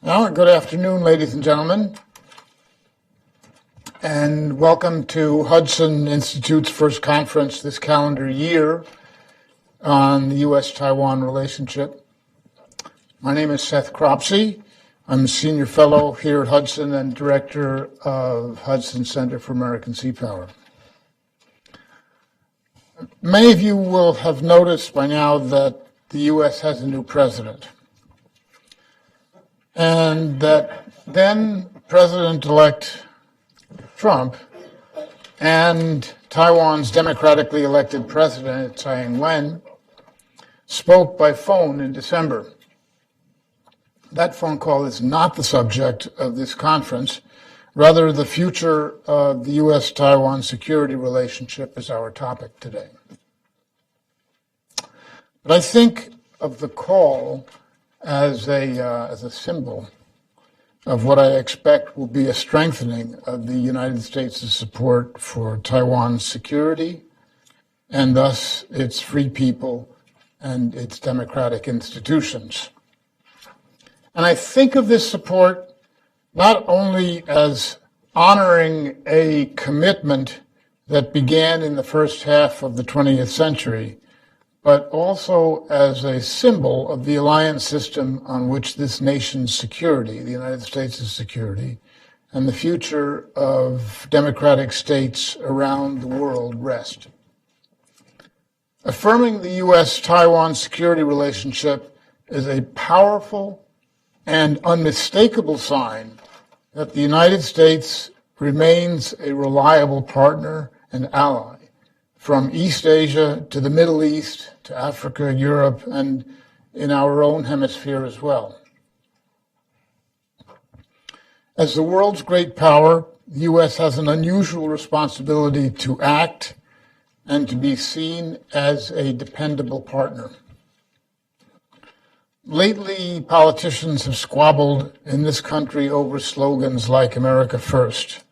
Well, good afternoon, ladies and gentlemen, and welcome to Hudson Institute's first conference this calendar year on the U.S.-Taiwan relationship. My name is Seth Cropsey. I'm a senior fellow here at Hudson and director of Hudson Center for American Sea Power. Many of you will have noticed by now that the U.S. has a new president, and that then President-elect Trump and Taiwan's democratically elected president, Tsai Ing-wen, spoke by phone in December. That phone call is not the subject of this conference. Rather, the future of the U.S.-Taiwan security relationship is our topic today. But I think of the call as a symbol of what I expect will be a strengthening of the United States' support for Taiwan's security and thus its free people and its democratic institutions. And I think of this support not only as honoring a commitment that began in the first half of the 20th century, but also as a symbol of the alliance system on which this nation's security, the United States' security, and the future of democratic states around the world rest. Affirming the U.S.-Taiwan security relationship is a powerful and unmistakable sign that the United States remains a reliable partner and ally from East Asia to the Middle East to Africa, Europe, and in our own hemisphere as well. As the world's great power, the U.S. has an unusual responsibility to act and to be seen as a dependable partner. Lately, politicians have squabbled in this country over slogans like America First.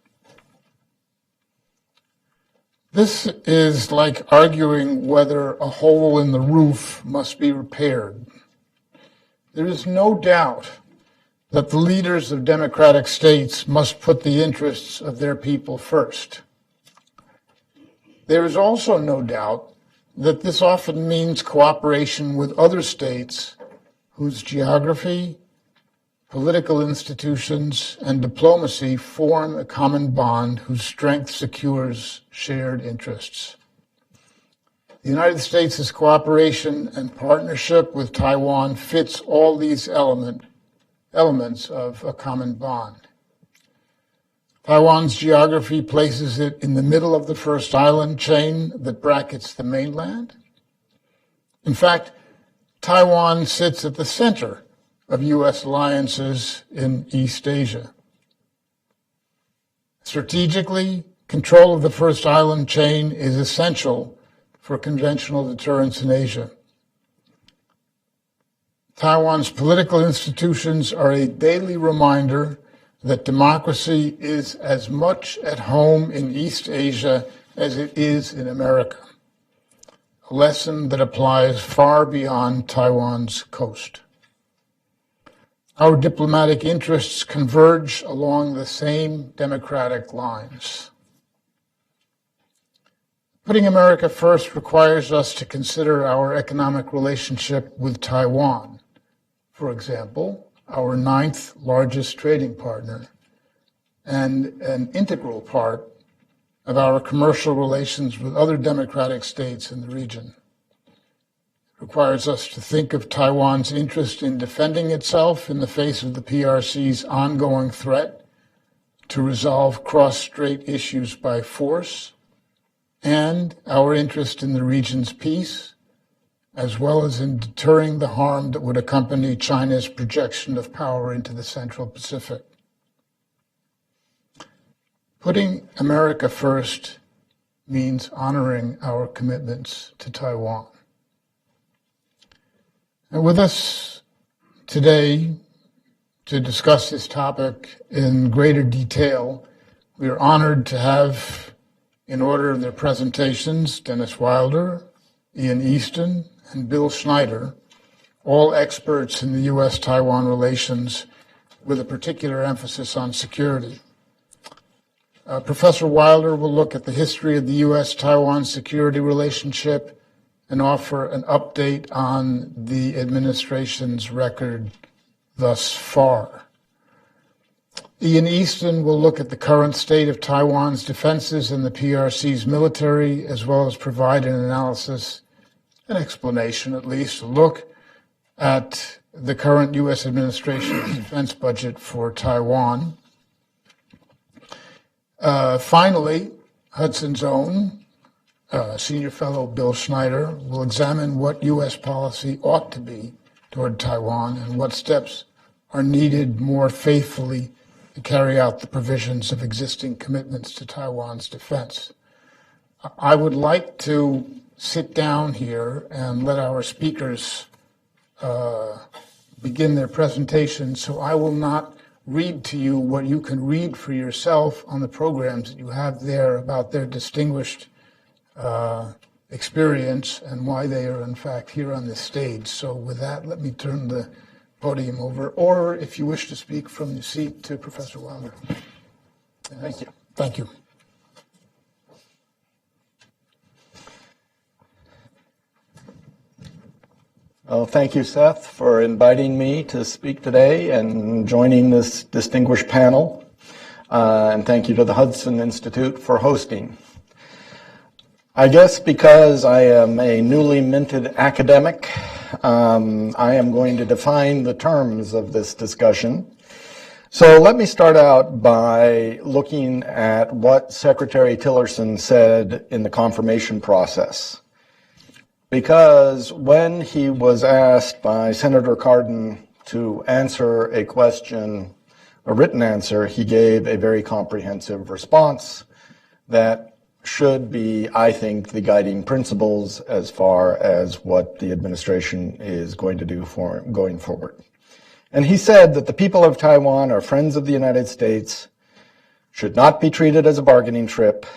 This is like arguing whether a hole in the roof must be repaired. There is no doubt that the leaders of democratic states must put the interests of their people first. There is also no doubt that this often means cooperation with other states whose geography, political institutions, and diplomacy form a common bond whose strength secures shared interests. The United States' cooperation and partnership with Taiwan fits all these elements of a common bond. Taiwan's geography places it in the middle of the first island chain that brackets the mainland. In fact, Taiwan sits at the center of U.S. alliances in East Asia. Strategically, control of the first island chain is essential for conventional deterrence in Asia. Taiwan's political institutions are a daily reminder that democracy is as much at home in East Asia as it is in America, a lesson that applies far beyond Taiwan's coast. Our diplomatic interests converge along the same democratic lines. Putting America first requires us to consider our economic relationship with Taiwan, for example, our 9th largest trading partner, and an integral part of our commercial relations with other democratic states in the region. Requires us to think of Taiwan's interest in defending itself in the face of the PRC's ongoing threat to resolve cross-strait issues by force, and our interest in the region's peace, as well as in deterring the harm that would accompany China's projection of power into the Central Pacific. Putting America first means honoring our commitments to Taiwan. And with us today to discuss this topic in greater detail, we are honored to have, in order of their presentations, Dennis Wilder, Ian Easton, and Bill Schneider, all experts in the U.S.-Taiwan relations with a particular emphasis on security. Professor Wilder will look at the history of the U.S.-Taiwan security relationship and offer an update on the administration's record thus far. Ian Easton will look at the current state of Taiwan's defenses and the PRC's military, as well as provide an analysis, an explanation at least, a look at the current U.S. administration's defense budget for Taiwan. Finally, Hudson's own senior fellow Bill Schneider will examine what U.S. policy ought to be toward Taiwan and what steps are needed more faithfully to carry out the provisions of existing commitments to Taiwan's defense. I would like to sit down here and let our speakers begin their presentation, so I will not read to you what you can read for yourself on the programs that you have there about their distinguished experience and why they are in fact here on this stage. So with that, let me turn the podium over, or if you wish to speak from your seat, to Professor Wilder. Thank you. Thank you. Well, thank you, Seth, for inviting me to speak today and joining this distinguished panel. And thank you to the Hudson Institute for hosting. I guess because I am a newly minted academic, I am going to define the terms of this discussion. So let me start out by looking at what Secretary Tillerson said in the confirmation process. Because when he was asked by Senator Cardin to answer a question, a written answer, he gave a very comprehensive response that should be, I think, the guiding principles as far as what the administration is going to do for going forward. And he said that the people of Taiwan are friends of the United States, should not be treated as a bargaining chip.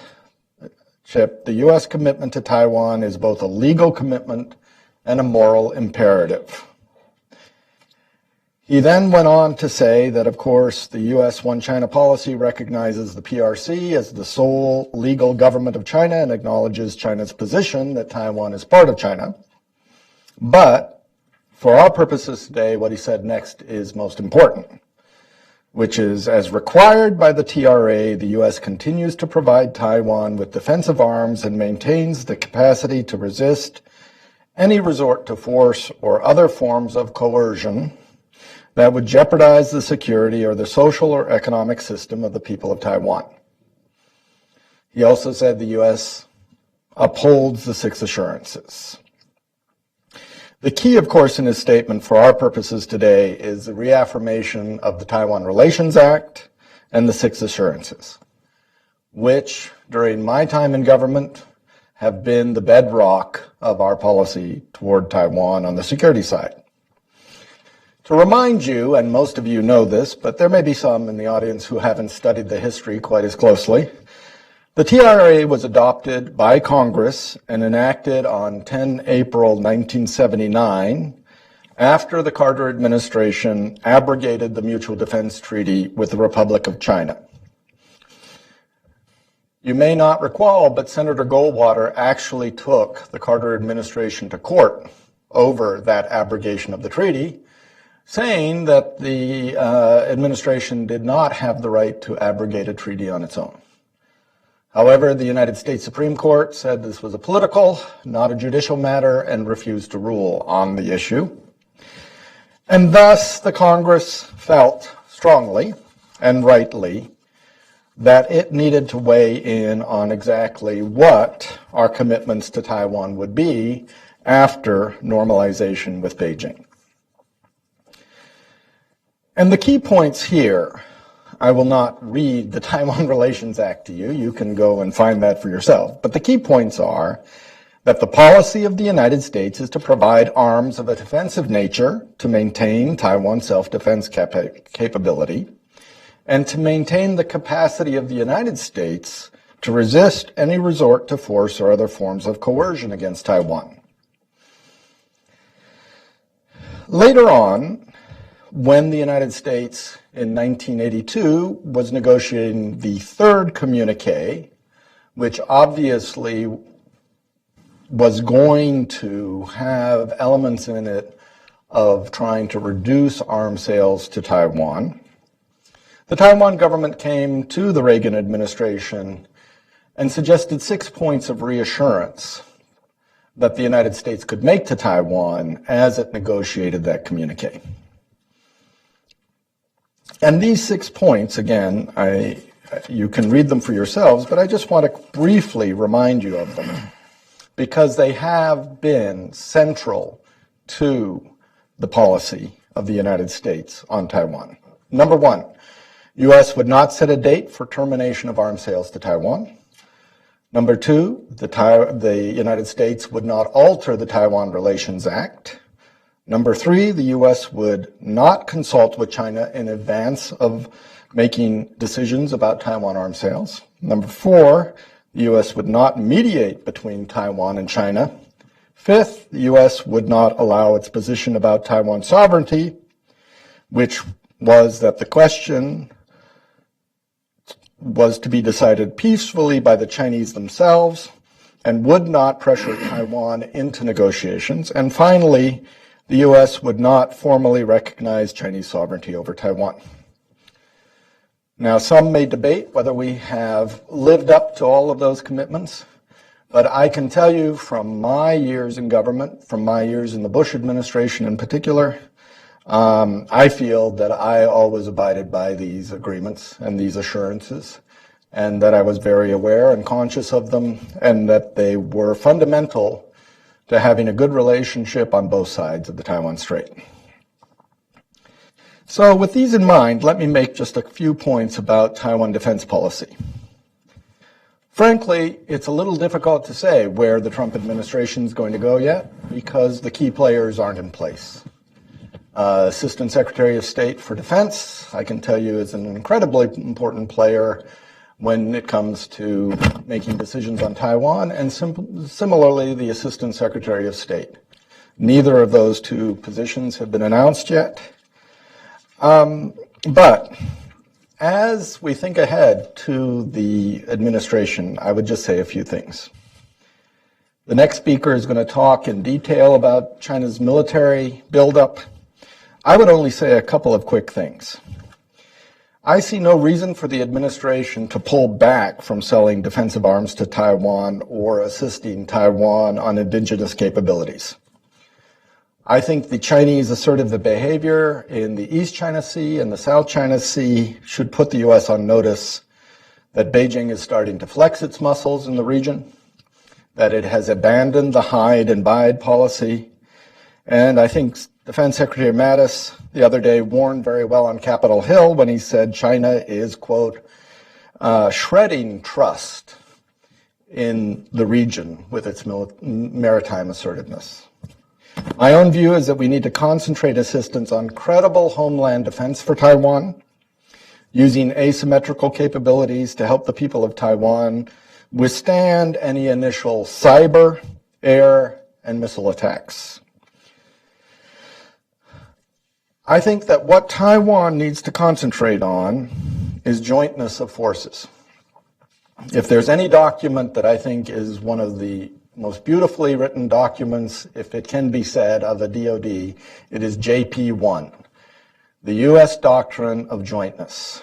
The U.S. commitment to Taiwan is both a legal commitment and a moral imperative. He then went on to say that, of course, the U.S. One China policy recognizes the PRC as the sole legal government of China and acknowledges China's position that Taiwan is part of China. But for our purposes today, what he said next is most important, which is, as required by the TRA, the U.S. continues to provide Taiwan with defensive arms and maintains the capacity to resist any resort to force or other forms of coercion that would jeopardize the security or the social or economic system of the people of Taiwan. He also said the U.S. upholds the six assurances. The key, of course, in his statement for our purposes today is the reaffirmation of the Taiwan Relations Act and the six assurances, which, during my time in government, have been the bedrock of our policy toward Taiwan on the security side. To remind you, and most of you know this, but there may be some in the audience who haven't studied the history quite as closely, the TRA was adopted by Congress and enacted on 10 April 1979 after the Carter administration abrogated the Mutual Defense Treaty with the Republic of China. You may not recall, but Senator Goldwater actually took the Carter administration to court over that abrogation of the treaty, saying that the administration did not have the right to abrogate a treaty on its own. However, the United States Supreme Court said this was a political, not a judicial matter, and refused to rule on the issue. And thus, the Congress felt strongly and rightly that it needed to weigh in on exactly what our commitments to Taiwan would be after normalization with Beijing. And the key points here, I will not read the Taiwan Relations Act to you. You can go and find that for yourself. But the key points are that the policy of the United States is to provide arms of a defensive nature to maintain Taiwan's self-defense capability and to maintain the capacity of the United States to resist any resort to force or other forms of coercion against Taiwan. Later on, when the United States in 1982 was negotiating the third communique, which obviously was going to have elements in it of trying to reduce arms sales to Taiwan. The Taiwan government came to the Reagan administration and suggested 6 points of reassurance that the United States could make to Taiwan as it negotiated that communique. And these 6 points, again, you can read them for yourselves, but I just want to briefly remind you of them because they have been central to the policy of the United States on Taiwan. Number one, U.S. would not set a date for termination of arms sales to Taiwan. Number two, the United States would not alter the Taiwan Relations Act. Number three, the U.S. would not consult with China in advance of making decisions about Taiwan arms sales. Number four, the U.S. would not mediate between Taiwan and China. Fifth, the U.S. would not allow its position about Taiwan sovereignty, which was that the question was to be decided peacefully by the Chinese themselves and would not pressure Taiwan into negotiations. And finally, the U.S. would not formally recognize Chinese sovereignty over Taiwan. Now, some may debate whether we have lived up to all of those commitments, but I can tell you from my years in government, from my years in the Bush administration in particular, I feel that I always abided by these agreements and these assurances, and that I was very aware and conscious of them, and that they were fundamental to having a good relationship on both sides of the Taiwan Strait. So with these in mind, let me make just a few points about Taiwan defense policy. Frankly, it's a little difficult to say where the Trump administration is going to go yet because the key players aren't in place. Assistant Secretary of State for Defense, I can tell you, is an incredibly important player when it comes to making decisions on Taiwan, and similarly, the Assistant Secretary of State. Neither of those two positions have been announced yet. But as we think ahead to the administration, I would just say a few things. The next speaker is going to talk in detail about China's military buildup. I would only say a couple of quick things. I see no reason for the administration to pull back from selling defensive arms to Taiwan or assisting Taiwan on indigenous capabilities. I think the Chinese assertive behavior in the East China Sea and the South China Sea should put the U.S. on notice that Beijing is starting to flex its muscles in the region, that it has abandoned the hide and bide policy, and I think Defense Secretary Mattis the other day warned very well on Capitol Hill when he said China is, quote, shredding trust in the region with its maritime assertiveness. My own view is that we need to concentrate assistance on credible homeland defense for Taiwan, using asymmetrical capabilities to help the people of Taiwan withstand any initial cyber, air, and missile attacks. I think that what Taiwan needs to concentrate on is jointness of forces. If there's any document that I think is one of the most beautifully written documents, if it can be said, of a DoD, it is JP1, the U.S. Doctrine of Jointness.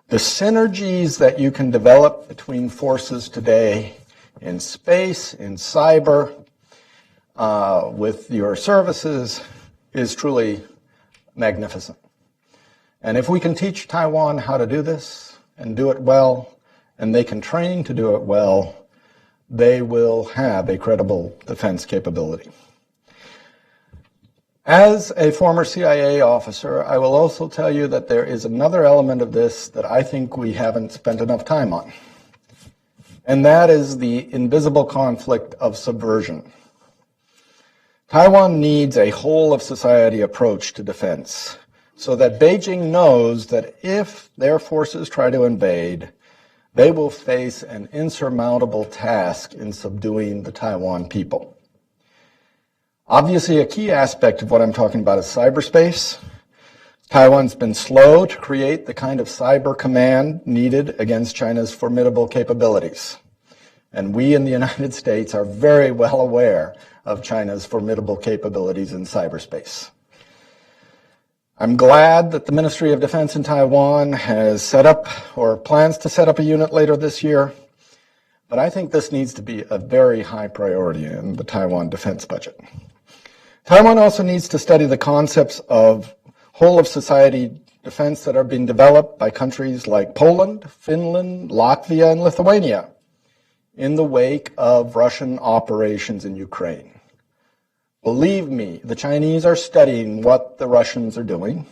The synergies that you can develop between forces today in space, in cyber, with your services is truly magnificent. And if we can teach Taiwan how to do this and do it well, and they can train to do it well, they will have a credible defense capability. As a former CIA officer, I will also tell you that there is another element of this that I think we haven't spent enough time on, and that is the invisible conflict of subversion. Taiwan needs a whole-of-society approach to defense so that Beijing knows that if their forces try to invade, they will face an insurmountable task in subduing the Taiwan people. Obviously, a key aspect of what I'm talking about is cyberspace. Taiwan's been slow to create the kind of cyber command needed against China's formidable capabilities. And we in the United States are very well aware of China's formidable capabilities in cyberspace. I'm glad that the Ministry of Defense in Taiwan has set up or plans to set up a unit later this year, but I think this needs to be a very high priority in the Taiwan defense budget. Taiwan also needs to study the concepts of whole-of-society defense that are being developed by countries like Poland, Finland, Latvia, and Lithuania in the wake of Russian operations in Ukraine. Believe me, the Chinese are studying what the Russians are doing,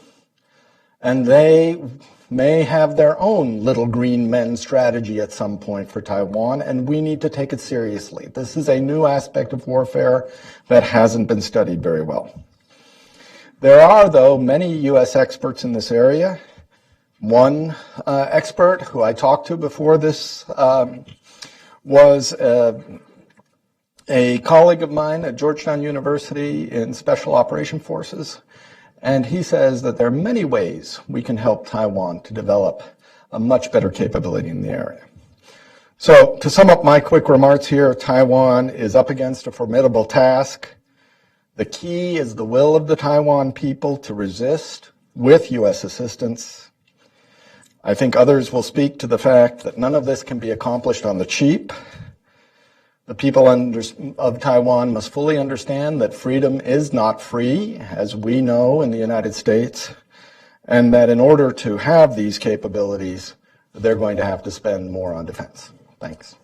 and they may have their own little green men strategy at some point for Taiwan, and we need to take it seriously. This is a new aspect of warfare that hasn't been studied very well. There are, though, many U.S. experts in this area. One expert who I talked to before this was a colleague of mine at Georgetown University in Special Operation Forces, and he says that there are many ways we can help Taiwan to develop a much better capability in the area. So to sum up my quick remarks here, Taiwan is up against a formidable task. The key is the will of the Taiwan people to resist with U.S. assistance. I think others will speak to the fact that none of this can be accomplished on the cheap. The people of Taiwan must fully understand that freedom is not free, as we know in the United States, and that in order to have these capabilities, they're going to have to spend more on defense. Thanks.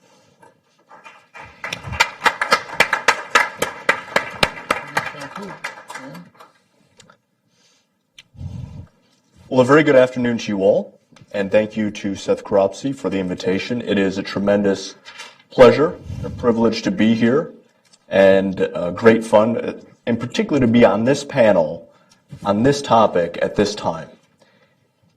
Well, a very good afternoon to you all, and thank you to Seth Cropsey for the invitation. It is a tremendous pleasure, a privilege to be here, and great fun, in particular to be on this panel, on this topic at this time.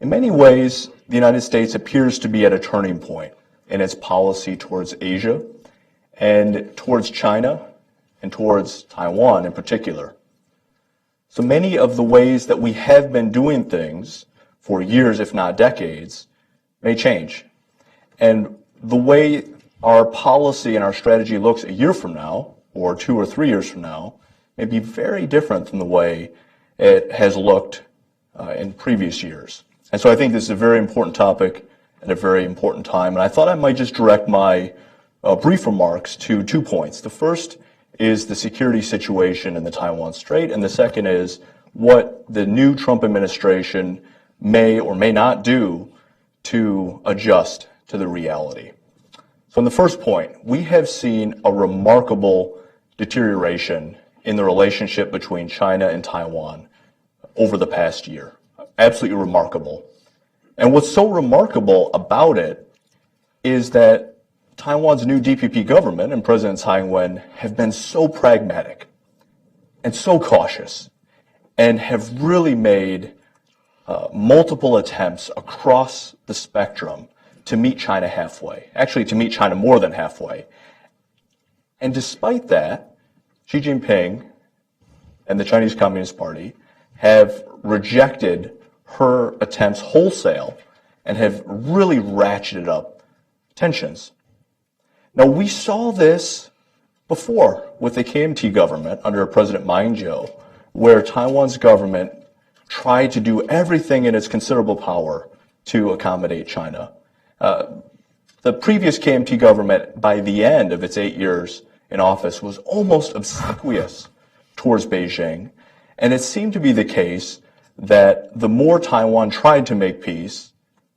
In many ways, the United States appears to be at a turning point in its policy towards Asia and towards China and towards Taiwan in particular. So many of the ways that we have been doing things for years, if not decades, may change. And the way our policy and our strategy looks a year from now, or 2 or 3 years from now, may be very different than the way it has looked in previous years. And so I think this is a very important topic at a very important time. And I thought I might just direct my brief remarks to 2 points. The first is the security situation in the Taiwan Strait, and the second is what the new Trump administration may or may not do to adjust to the reality. So in the first point, we have seen a remarkable deterioration in the relationship between China and Taiwan over the past year. Absolutely remarkable. And what's so remarkable about it is that Taiwan's new DPP government and President Tsai Ing-wen have been so pragmatic and so cautious and have really made multiple attempts across the spectrum to meet China halfway, actually to meet China more than halfway. And despite that, Xi Jinping and the Chinese Communist Party have rejected her attempts wholesale and have really ratcheted up tensions. Now, we saw this before with the KMT government under President Ma Ying-jeou, where Taiwan's government tried to do everything in its considerable power to accommodate China. The previous KMT government, by the end of its 8 years in office, was almost obsequious towards Beijing, and it seemed to be the case that the more Taiwan tried to make peace,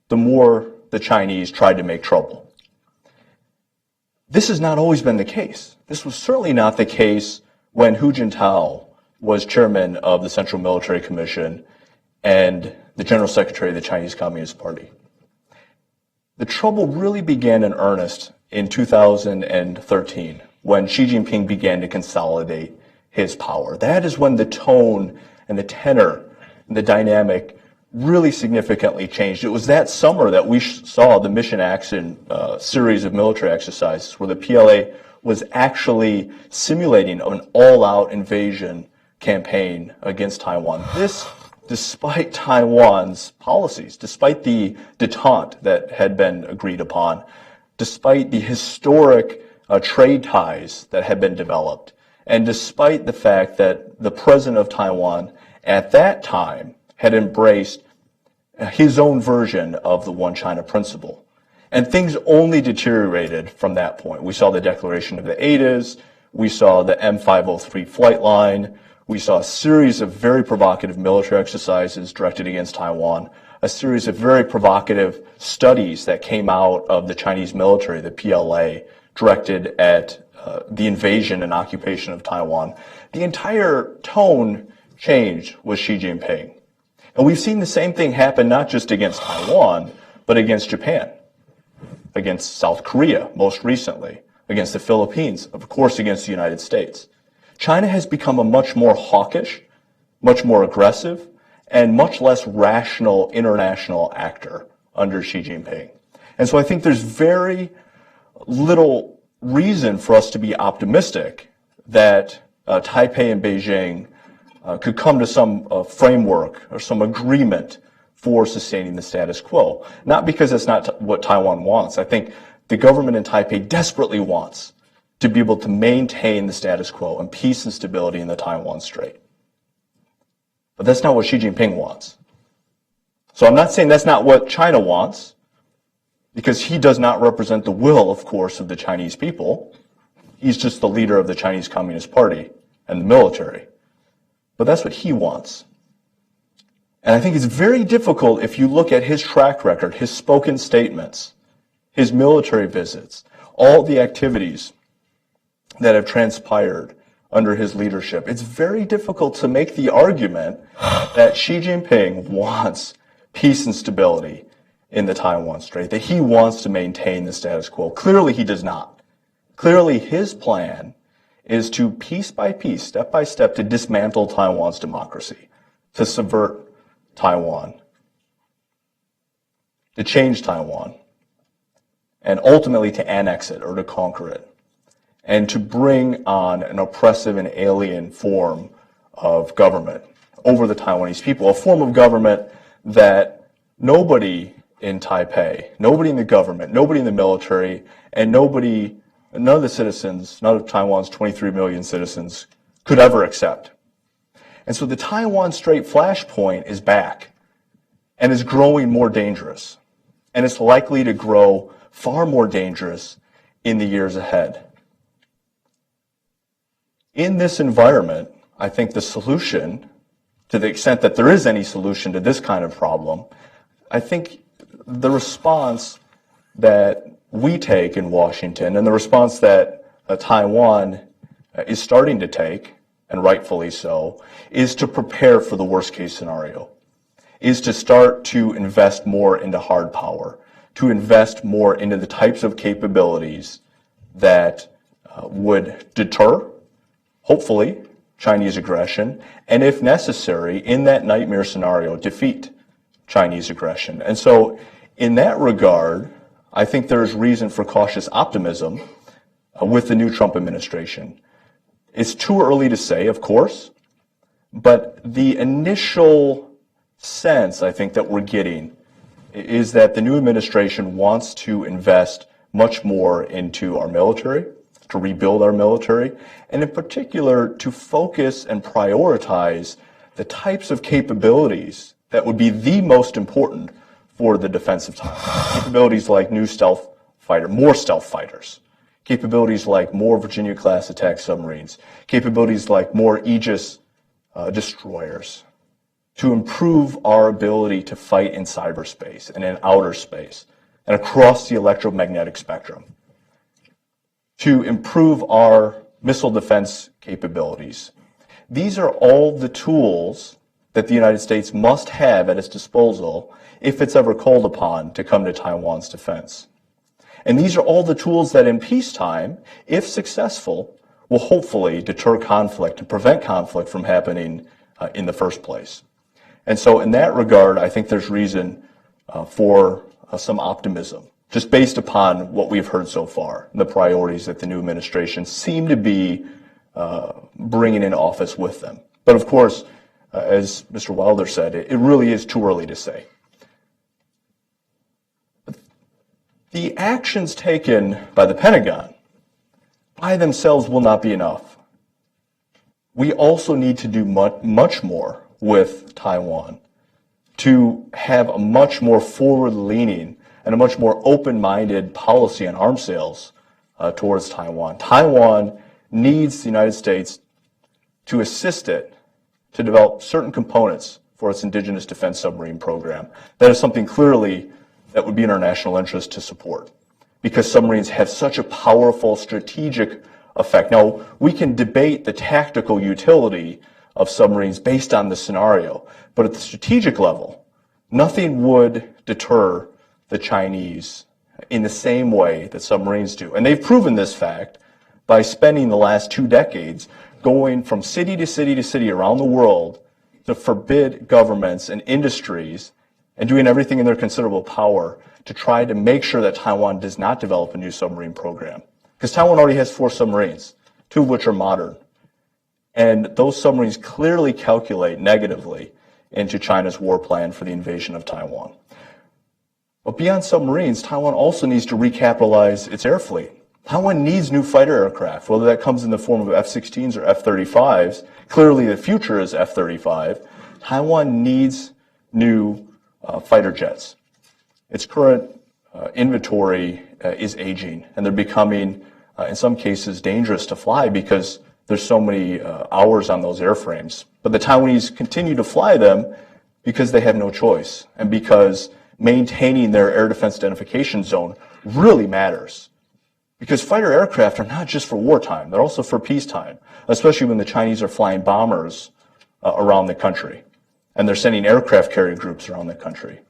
the more the Chinese tried to make trouble. This has not always been the case. This was certainly not the case when Hu Jintao was chairman of the Central Military Commission and the General Secretary of the Chinese Communist Party. The trouble really began in earnest in 2013 when Xi Jinping began to consolidate his power. That is when the tone and the tenor and the dynamic really significantly changed. It was that summer that we saw the Mission Action series of military exercises where the PLA was actually simulating an all-out invasion campaign against Taiwan. This despite Taiwan's policies, despite the detente that had been agreed upon, despite the historic trade ties that had been developed, and despite the fact that the president of Taiwan at that time had embraced his own version of the One China principle. And things only deteriorated from that point. We saw the declaration of the ADAs, we saw the M503 flight line, we saw a series of very provocative military exercises directed against Taiwan, a series of very provocative studies that came out of the Chinese military, the PLA, directed at the invasion and occupation of Taiwan. The entire tone changed with Xi Jinping. And we've seen the same thing happen not just against Taiwan, but against Japan, against South Korea most recently, against the Philippines, of course against the United States. China has become a much more hawkish, much more aggressive, and much less rational international actor under Xi Jinping. And so I think there's very little reason for us to be optimistic that Taipei and Beijing could come to some framework or some agreement for sustaining the status quo. Not because it's not what Taiwan wants. I think the government in Taipei desperately wants to be able to maintain the status quo and peace and stability in the Taiwan Strait. But that's not what Xi Jinping wants. So I'm not saying that's not what China wants, because he does not represent the will, of course, of the Chinese people. He's just the leader of the Chinese Communist Party and the military. But that's what he wants. And I think it's very difficult if you look at his track record, his spoken statements, his military visits, all the activities that have transpired under his leadership. It's very difficult to make the argument that Xi Jinping wants peace and stability in the Taiwan Strait, that he wants to maintain the status quo. Clearly he does not. Clearly his plan is to piece by piece, step by step, to dismantle Taiwan's democracy, to subvert Taiwan, to change Taiwan, and ultimately to annex it or to conquer it, and to bring on an oppressive and alien form of government over the Taiwanese people, a form of government that nobody in Taipei, nobody in the government, nobody in the military, and none of the citizens, none of Taiwan's 23 million citizens could ever accept. And so the Taiwan Strait flashpoint is back and is growing more dangerous. And it's likely to grow far more dangerous in the years ahead. In this environment, I think the solution, to the extent that there is any solution to this kind of problem, I think the response that we take in Washington and the response that Taiwan is starting to take, and rightfully so, is to prepare for the worst case scenario, is to start to invest more into hard power, to invest more into the types of capabilities that would deter, hopefully, Chinese aggression, and if necessary, in that nightmare scenario, defeat Chinese aggression. And so, in that regard, I think there is reason for cautious optimism with the new Trump administration. It's too early to say, of course, but the initial sense, I think, that we're getting is that the new administration wants to invest much more into our military, to rebuild our military, and in particular to focus and prioritize the types of capabilities that would be the most important for the defense of Taiwan. Capabilities like more stealth fighters, capabilities like more Virginia-class attack submarines, capabilities like more Aegis destroyers, to improve our ability to fight in cyberspace and in outer space and across the electromagnetic spectrum, to improve our missile defense capabilities. These are all the tools that the United States must have at its disposal if it's ever called upon to come to Taiwan's defense. And these are all the tools that in peacetime, if successful, will hopefully deter conflict and prevent conflict from happening in the first place. And so in that regard, I think there's reason for some optimism, just based upon what we've heard so far, and the priorities that the new administration seem to be bringing in office with them. But of course, as Mr. Wilder said, it really is too early to say. The actions taken by the Pentagon by themselves will not be enough. We also need to do much more with Taiwan to have a much more forward-leaning and a much more open-minded policy on arms sales towards Taiwan. Taiwan needs the United States to assist it to develop certain components for its indigenous defense submarine program. That is something clearly that would be in our national interest to support, because submarines have such a powerful strategic effect. Now, we can debate the tactical utility of submarines based on the scenario, but at the strategic level, nothing would deter the Chinese in the same way that submarines do. And they've proven this fact by spending the last 2 decades going from city to city to city around the world to forbid governments and industries and doing everything in their considerable power to try to make sure that Taiwan does not develop a new submarine program. Because Taiwan already has 4 submarines, 2 of which are modern. And those submarines clearly calculate negatively into China's war plan for the invasion of Taiwan. But beyond submarines, Taiwan also needs to recapitalize its air fleet. Taiwan needs new fighter aircraft, whether that comes in the form of F-16s or F-35s. Clearly the future is F-35. Taiwan needs new fighter jets. Its current inventory is aging, and they're becoming, in some cases, dangerous to fly because there's so many hours on those airframes. But the Taiwanese continue to fly them because they have no choice, and because maintaining their air defense identification zone really matters. Because fighter aircraft are not just for wartime, they're also for peacetime, especially when the Chinese are flying bombers around the country, and they're sending aircraft carrier groups around the country.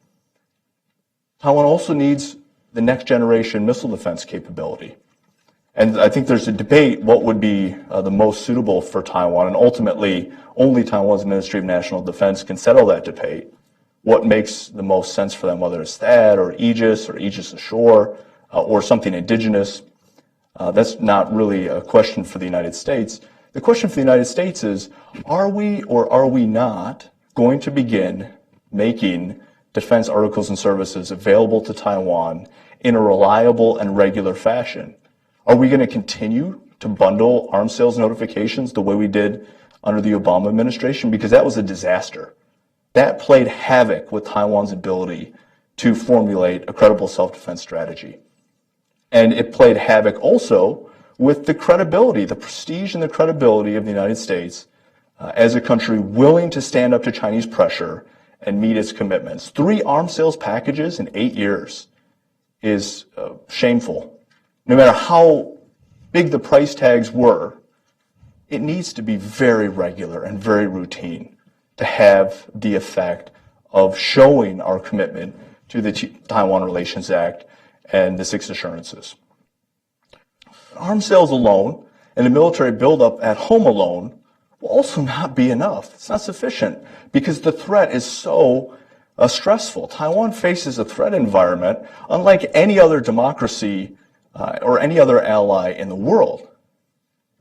Taiwan also needs the next generation missile defense capability. And I think there's a debate what would be the most suitable for Taiwan, and ultimately only Taiwan's Ministry of National Defense can settle that debate. What makes the most sense for them, whether it's THAAD or Aegis Ashore, or something indigenous. That's not really a question for the United States. The question for the United States is, are we or are we not going to begin making defense articles and services available to Taiwan in a reliable and regular fashion? Are we going to continue to bundle arms sales notifications the way we did under the Obama administration? Because that was a disaster. That played havoc with Taiwan's ability to formulate a credible self-defense strategy. And it played havoc also with the credibility, the prestige and the credibility of the United States as a country willing to stand up to Chinese pressure and meet its commitments. 3 arms sales packages in 8 years is shameful. No matter how big the price tags were, it needs to be very regular and very routine to have the effect of showing our commitment to the Taiwan Relations Act and the 6 assurances. Arms sales alone and the military buildup at home alone will also not be enough. It's not sufficient because the threat is so stressful. Taiwan faces a threat environment unlike any other democracy or any other ally in the world.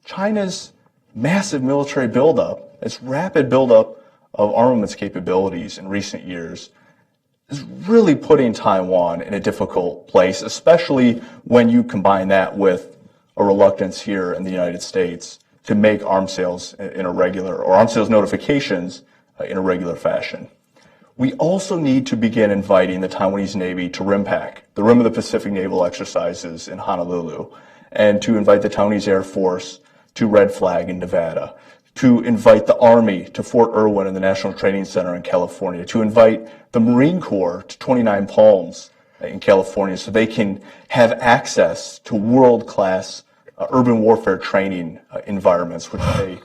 China's massive military buildup, its rapid buildup of armaments capabilities in recent years, is really putting Taiwan in a difficult place, especially when you combine that with a reluctance here in the United States to make arms sales in a regular, or arms sales notifications in a regular fashion. We also need to begin inviting the Taiwanese Navy to RIMPAC, the Rim of the Pacific Naval Exercises in Honolulu, and to invite the Taiwanese Air Force to Red Flag in Nevada, to invite the Army to Fort Irwin and the National Training Center in California, to invite the Marine Corps to 29 Palms in California so they can have access to world-class urban warfare training environments, which they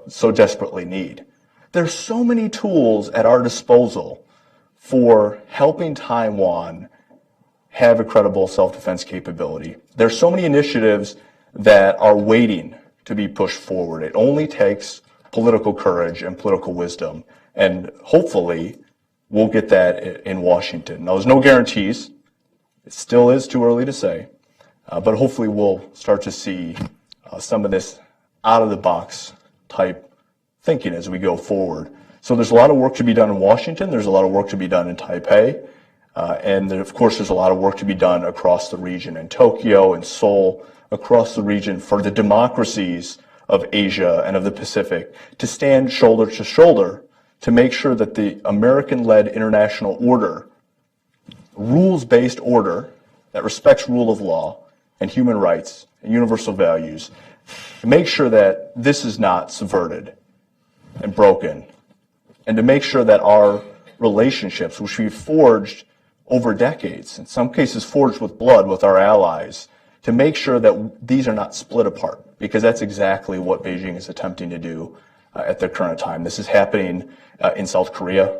so desperately need. There's so many tools at our disposal for helping Taiwan have a credible self-defense capability. There's so many initiatives that are waiting to be pushed forward. It only takes political courage and political wisdom, and hopefully we'll get that in Washington. Now, there's no guarantees. It still is too early to say, but hopefully we'll start to see some of this out-of-the-box type thinking as we go forward, So there's a lot of work to be done in Washington. There's a lot of work to be done in Taipei. And then, of course, there's a lot of work to be done across the region in Tokyo and Seoul, across the region for the democracies of Asia and of the Pacific to stand shoulder to shoulder to make sure that the American-led international order, rules-based order that respects rule of law and human rights and universal values, to make sure that this is not subverted and broken, and to make sure that our relationships, which we've forged over decades, in some cases forged with blood with our allies, to make sure that these are not split apart, because that's exactly what Beijing is attempting to do at the current time. This is happening in South Korea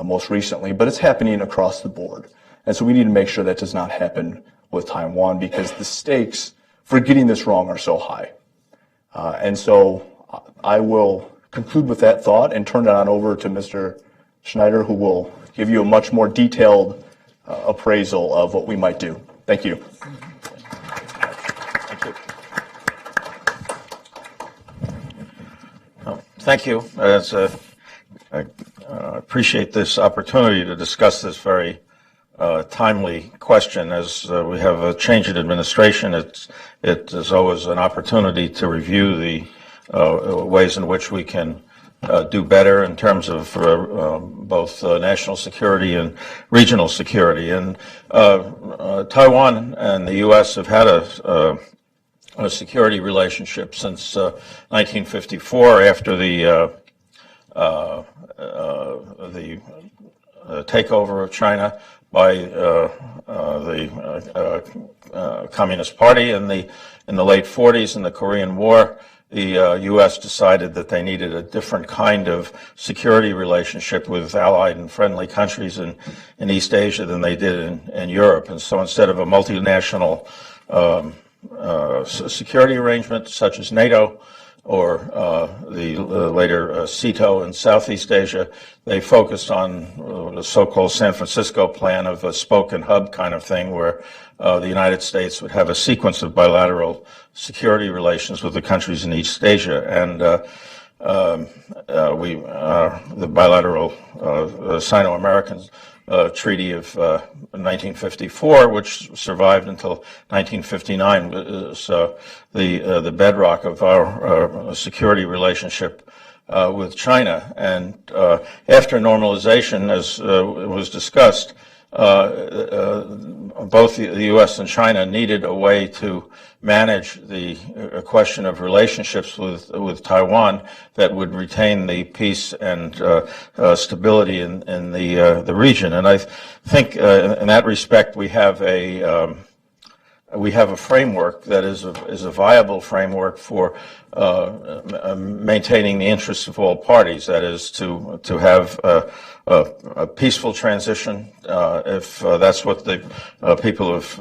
most recently, but it's happening across the board. And so we need to make sure that does not happen with Taiwan, because the stakes for getting this wrong are so high. And so I will conclude with that thought and turn it on over to Mr. Schneider, who will give you a much more detailed appraisal of what we might do. Thank you. Thank you. I appreciate this opportunity to discuss this very timely question. As we have a change in administration, it is always an opportunity to review the ways in which we can do better in terms of both national security and regional security. And Taiwan and the U.S. have had a security relationship since 1954, after the takeover of China by the Communist Party in the late 40s in the Korean War. The U.S. decided that they needed a different kind of security relationship with allied and friendly countries in East Asia than they did in Europe. And so instead of a multinational security arrangement such as NATO or the later CETO in Southeast Asia, they focused on the so-called San Francisco plan of a spoke and hub kind of thing, where the United States would have a sequence of bilateral security relations with the countries in East Asia. And the bilateral Sino-American Treaty of 1954, which survived until 1959, was the bedrock of our security relationship with China. And after normalization, as was discussed, both the U.S. and China needed a way to manage the question of relationships with Taiwan that would retain the peace and stability in the region. And I think in that respect we have a framework that is a viable framework for maintaining the interests of all parties. That is to have a peaceful transition, if that's what the people of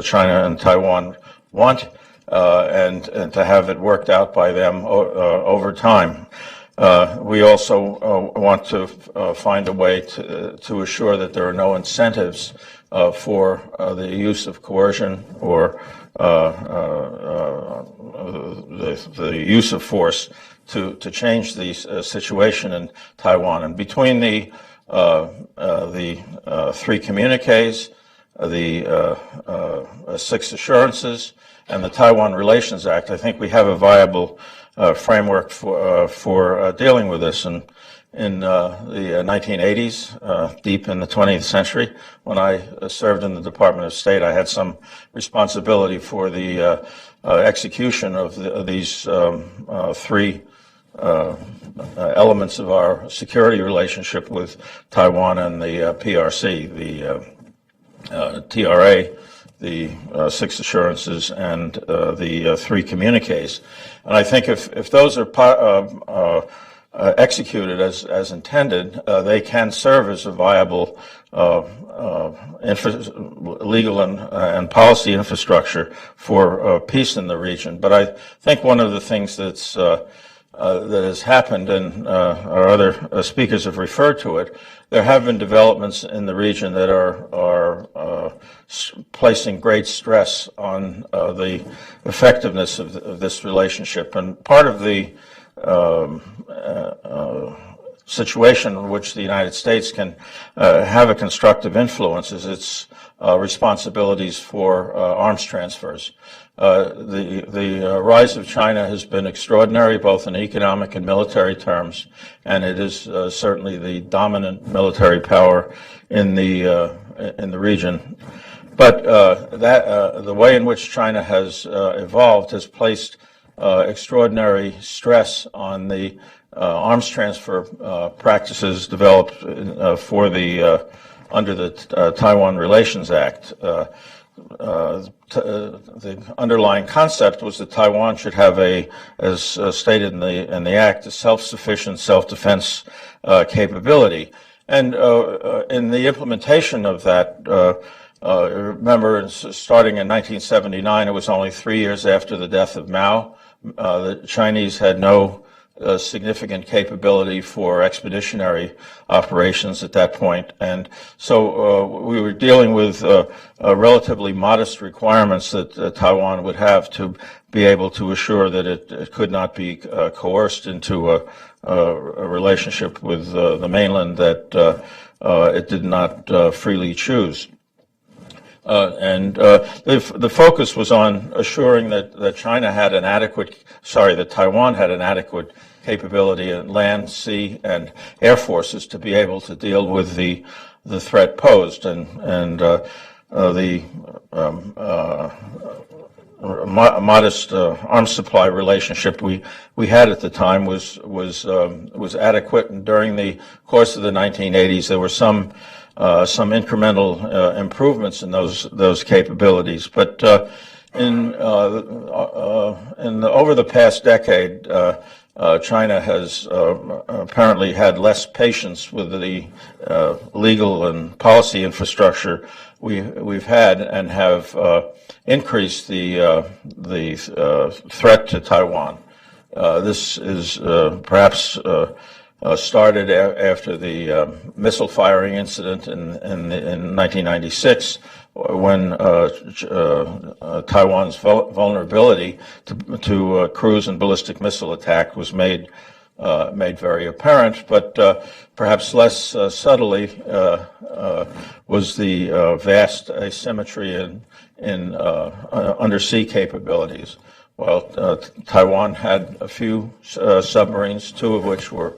China and Taiwan want, and to have it worked out by them over time. We also want to find a way to assure that there are no incentives for the use of coercion or the use of force to change the situation in Taiwan. And between the three communiques, the 6 assurances, and the Taiwan Relations Act, I think we have a viable framework for dealing with this. And in the 1980s, deep in the 20th century, when I served in the Department of State, I had some responsibility for the execution of these 3 elements of our security relationship with Taiwan and the PRC, the TRA, the 6 assurances, and the 3 communiques. And I think if those are executed as intended, they can serve as a viable legal and policy infrastructure for peace in the region. But I think one of the things that has happened, and our other speakers have referred to it, there have been developments in the region that are placing great stress on the effectiveness of this relationship. And part of the situation in which the United States can have a constructive influence is its responsibilities for arms transfers. The rise of China has been extraordinary, both in economic and military terms, and it is certainly the dominant military power in the region. But the way in which China has evolved has placed extraordinary stress on the arms transfer practices developed for under the Taiwan Relations Act. The underlying concept was that Taiwan should have as stated in the act, a self-sufficient self-defense capability. And in the implementation of that, remember, starting in 1979, it was only 3 years after the death of Mao. The Chinese had no significant capability for expeditionary operations at that point. And so we were dealing with relatively modest requirements that Taiwan would have to be able to assure that it could not be coerced into a relationship with the mainland that it did not freely choose. The focus was on assuring that Taiwan had an adequate capability in land, sea, and air forces to be able to deal with the threat posed, and the modest arms supply relationship we had at the time was adequate. And during the course of the 1980s, there were some incremental improvements in those capabilities, but over the past decade, China has apparently had less patience with the legal and policy infrastructure we've had, and have increased the threat to Taiwan. This is perhaps started after the missile firing incident in 1996, when Taiwan's vulnerability to cruise and ballistic missile attack was made very apparent, but perhaps less subtly was the vast asymmetry in undersea capabilities. While Taiwan had a few submarines, two of which were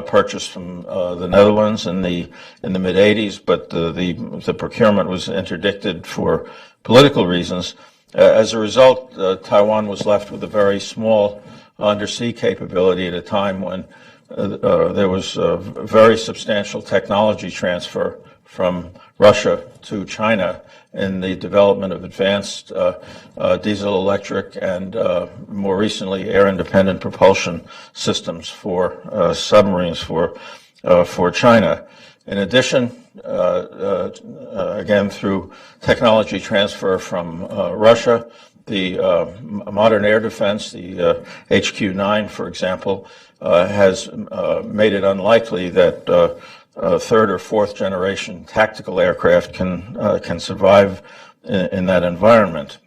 purchased from the Netherlands in the mid '80s, but the procurement was interdicted for political reasons. As a result, Taiwan was left with a very small undersea capability at a time when there was a very substantial technology transfer from Russia to China in the development of advanced diesel electric and more recently air-independent propulsion systems for submarines for China. In addition, again through technology transfer from Russia, the modern air defense, the HQ-9, for example, has made it unlikely that third or fourth generation tactical aircraft can survive in that environment.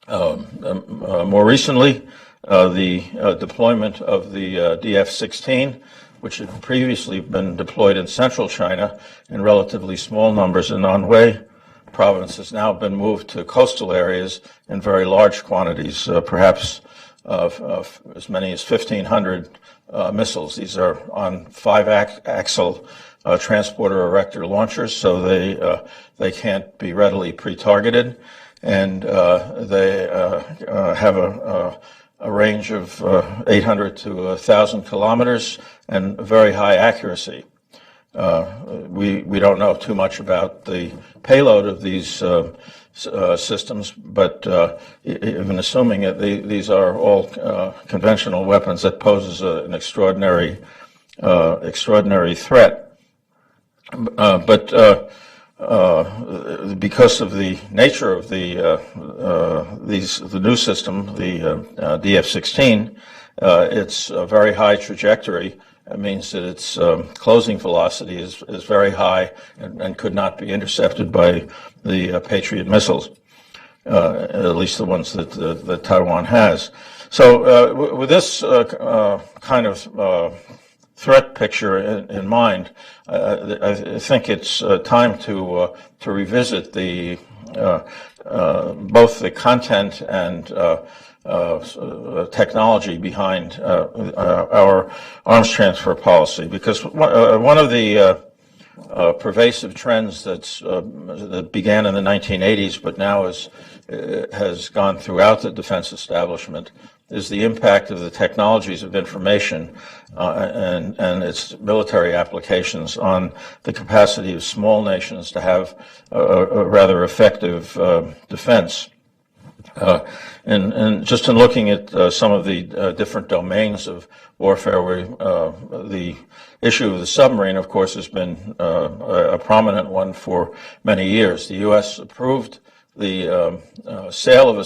More recently, the deployment of the DF-16, which had previously been deployed in central China in relatively small numbers in Anhui province, has now been moved to coastal areas in very large quantities, perhaps as many as 1,500 missiles. These are on 5-axle transporter erector launchers, so they can't be readily pre-targeted, and they have a range of 800 to 1,000 kilometers and very high accuracy. We don't know too much about the payload of these systems, but even assuming it, these are all conventional weapons that poses an extraordinary threat. But because of the nature of the new system, the DF-16, its very high trajectory. It means that its closing velocity is very high and could not be intercepted by the Patriot missiles, at least the ones that Taiwan has. So with this kind of threat picture in mind, I think it's time to revisit the both the content and technology behind our arms transfer policy, because one of the pervasive trends that began in the 1980s but now has gone throughout the defense establishment is the impact of the technologies of information and its military applications on the capacity of small nations to have a rather effective defense. And just in looking at some of the different domains of warfare, where the issue of the submarine, of course, has been a prominent one for many years. The U.S. approved the sale of a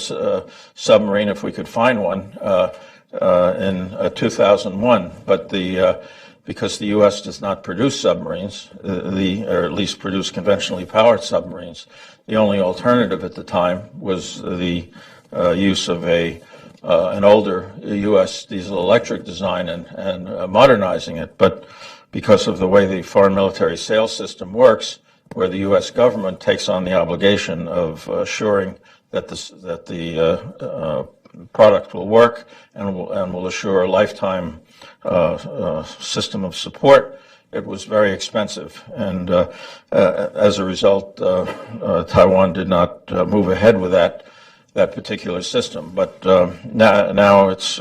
submarine, if we could find one, in 2001. But because the U.S. does not produce submarines, or at least produce conventionally powered submarines, the only alternative at the time was the use of an older U.S. diesel-electric design and modernizing it. But because of the way the foreign military sales system works, where the U.S. government takes on the obligation of assuring that the product will work and will assure a lifetime system of support, it was very expensive. And as a result, Taiwan did not move ahead with that particular system. But now it's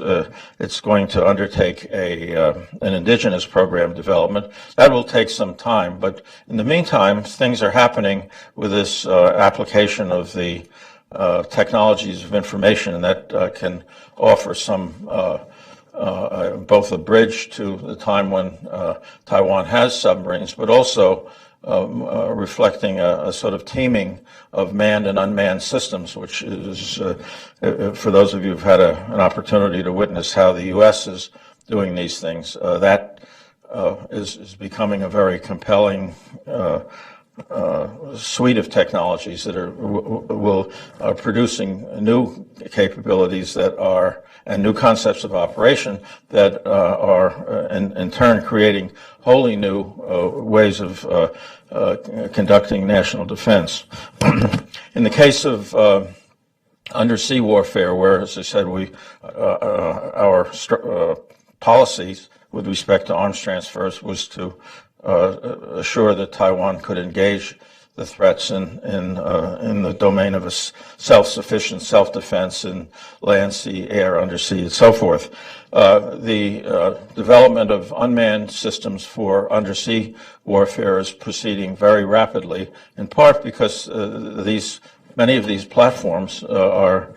going to undertake an indigenous program development. That will take some time, but in the meantime, things are happening with this application of the technologies of information that can offer some both a bridge to the time when Taiwan has submarines, but also reflecting a sort of teaming of manned and unmanned systems, which is, for those of you who've had an opportunity to witness how the U.S. is doing these things, that is becoming a very compelling suite of technologies that are producing new capabilities and new concepts of operation that are in turn creating wholly new ways of conducting national defense. In the case of undersea warfare, where, as I said, our policies with respect to arms transfers was to assure that Taiwan could engage the threats in the domain of a self-sufficient self-defense in land, sea, air, undersea, and so forth. The development of unmanned systems for undersea warfare is proceeding very rapidly, in part because many of these platforms are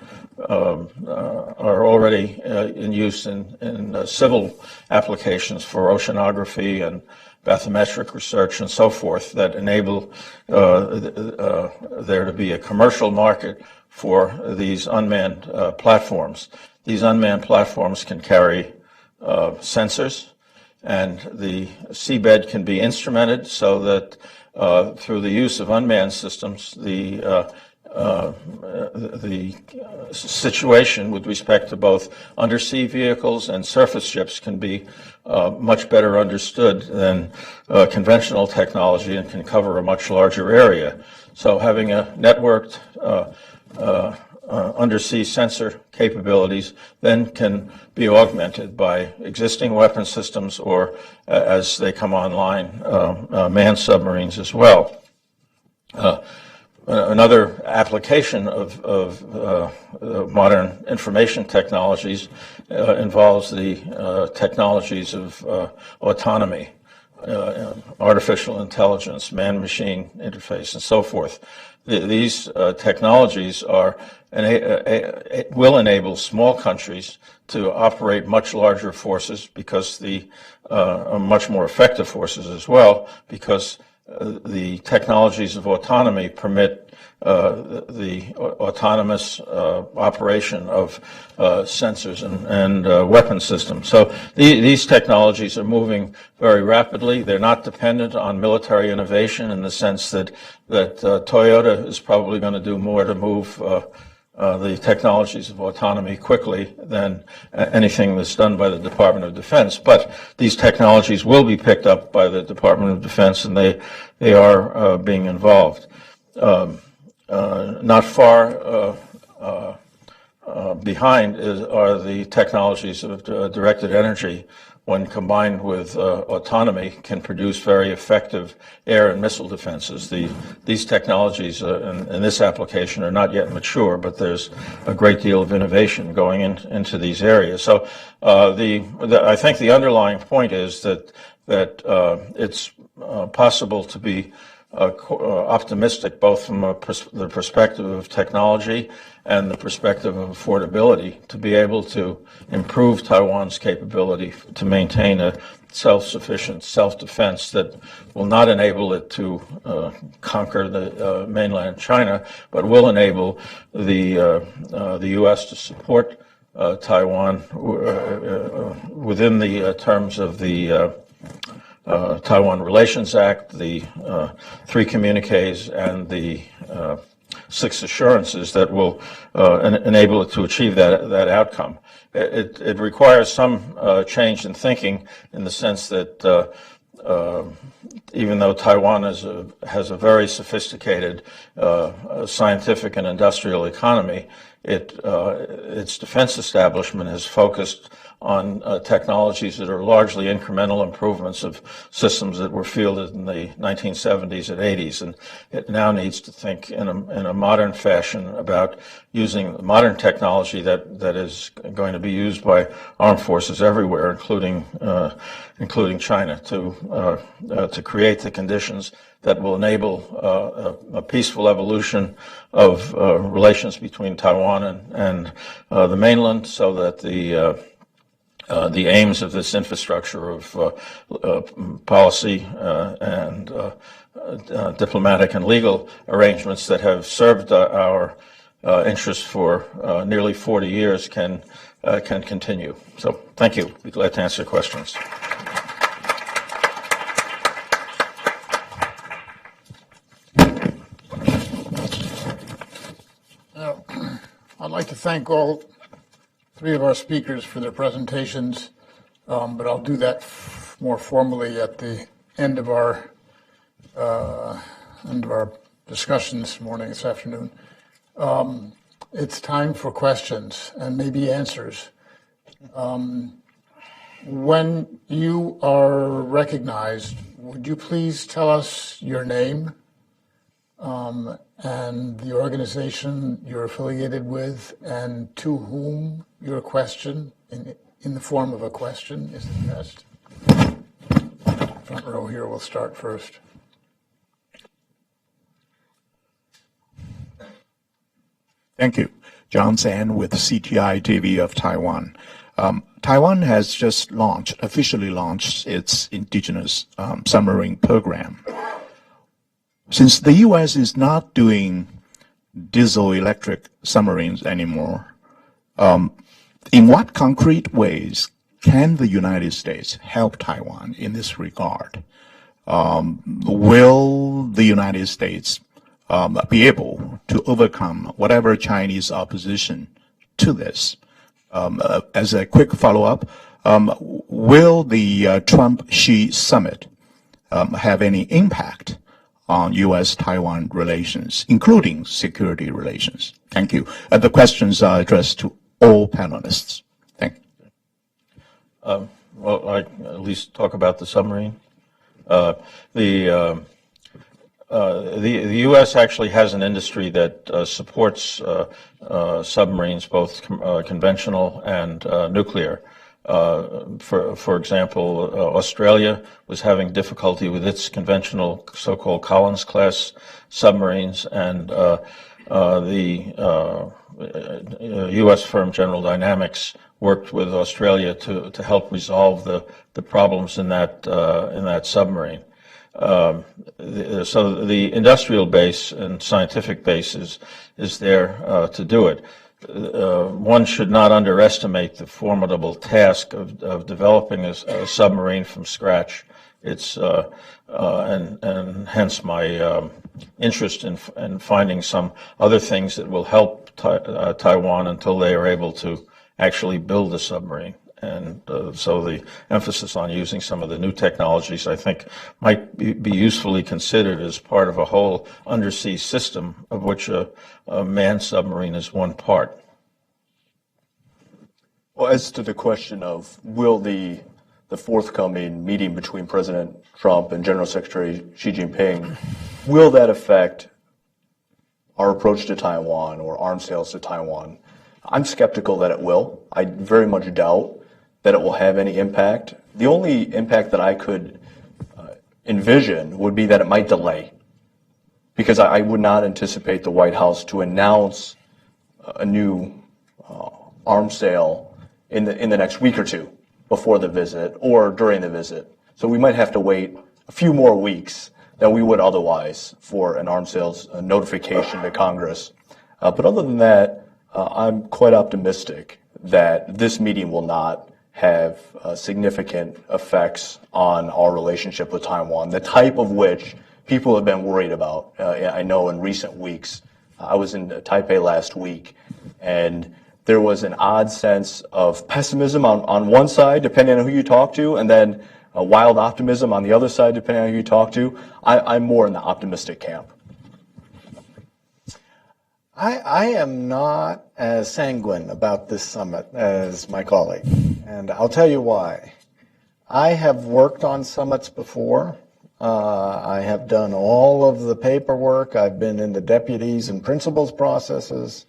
already in use in civil applications for oceanography and bathymetric research and so forth that enable there to be a commercial market for these unmanned platforms. These unmanned platforms can carry sensors, and the seabed can be instrumented so that through the use of unmanned systems, the situation with respect to both undersea vehicles and surface ships can be much better understood than conventional technology and can cover a much larger area. So having a networked undersea sensor capabilities then can be augmented by existing weapon systems or, as they come online, manned submarines as well. Another application of modern information technologies involves the technologies of autonomy, artificial intelligence, man-machine interface, and so forth. These technologies will enable small countries to operate much larger forces because much more effective forces as well, because the technologies of autonomy permit the autonomous operation of sensors and weapon systems. So these technologies are moving very rapidly. They're not dependent on military innovation in the sense that Toyota is probably going to do more to move the technologies of autonomy quickly than anything that's done by the Department of Defense. But these technologies will be picked up by the Department of Defense, and they are being involved. Not far behind are the technologies of directed energy. When combined with autonomy, can produce very effective air and missile defenses. These technologies in this application are not yet mature, but there's a great deal of innovation going into these areas. So I think the underlying point is that it's possible to be optimistic both from the perspective of technology and the perspective of affordability to be able to improve Taiwan's capability to maintain a self-sufficient self-defense that will not enable it to conquer the mainland China, but will enable the U.S. to support Taiwan within the terms of the Taiwan Relations Act, the 3 communiques, and the 6 assurances that will enable it to achieve that outcome. It requires some change in thinking in the sense that even though Taiwan has a very sophisticated scientific and industrial economy, its defense establishment has focused on technologies that are largely incremental improvements of systems that were fielded in the 1970s and 80s, and it now needs to think in a modern fashion about using modern technology that is going to be used by armed forces everywhere, including China, to create the conditions that will enable a peaceful evolution of relations between Taiwan and the mainland, so that the aims of this infrastructure of policy and diplomatic and legal arrangements that have served our interests for nearly 40 years can continue. So thank you. Be glad to answer questions. I'd like to thank all 3 of our speakers for their presentations, but I'll do that more formally at the end of our discussion this afternoon. It's time for questions and maybe answers. When you are recognized, would you please tell us your name and the organization you're affiliated with, and to whom your question, in the form of a question, is addressed? Front row here will start first. Thank you. John San with CTI TV of Taiwan. Taiwan has just officially launched its indigenous submarine program. Since the U.S. is not doing diesel-electric submarines anymore, in what concrete ways can the United States help Taiwan in this regard? Will the United States be able to overcome whatever Chinese opposition to this? As a quick follow-up, will the Trump-Xi summit have any impact on U.S.-Taiwan relations, including security relations? Thank you. The questions are addressed to all panelists. Thank you. Well, I at least talk about the submarine. The U.S. actually has an industry that supports submarines, both conventional and nuclear. For example, Australia was having difficulty with its conventional so-called Collins-class submarines, and the U.S. firm General Dynamics worked with Australia to help resolve the problems in that submarine. So the industrial base and scientific base is there to do it. One should not underestimate the formidable task of developing a submarine from scratch. It's and hence my interest in finding some other things that will help Taiwan until they are able to actually build a submarine. And so the emphasis on using some of the new technologies, I think, might be usefully considered as part of a whole undersea system of which a manned submarine is one part. Well, as to the question of will the forthcoming meeting between President Trump and General Secretary Xi Jinping, will that affect our approach to Taiwan or arms sales to Taiwan? I'm skeptical that it will. I very much doubt that it will have any impact. The only impact that I could envision would be that it might delay, because I would not anticipate the White House to announce a new arms sale in the next week or two before the visit or during the visit. So we might have to wait a few more weeks than we would otherwise for an arms sales notification to Congress. But other than that, I'm quite optimistic that this meeting will not have significant effects on our relationship with Taiwan, the type of which people have been worried about. I know in recent weeks, I was in Taipei last week, and there was an odd sense of pessimism on one side, depending on who you talk to, and then a wild optimism on the other side, depending on who you talk to. I'm more in the optimistic camp. I am not as sanguine about this summit as my colleague, and I'll tell you why. I have worked on summits before. I have done all of the paperwork. I've been in the deputies and principals processes.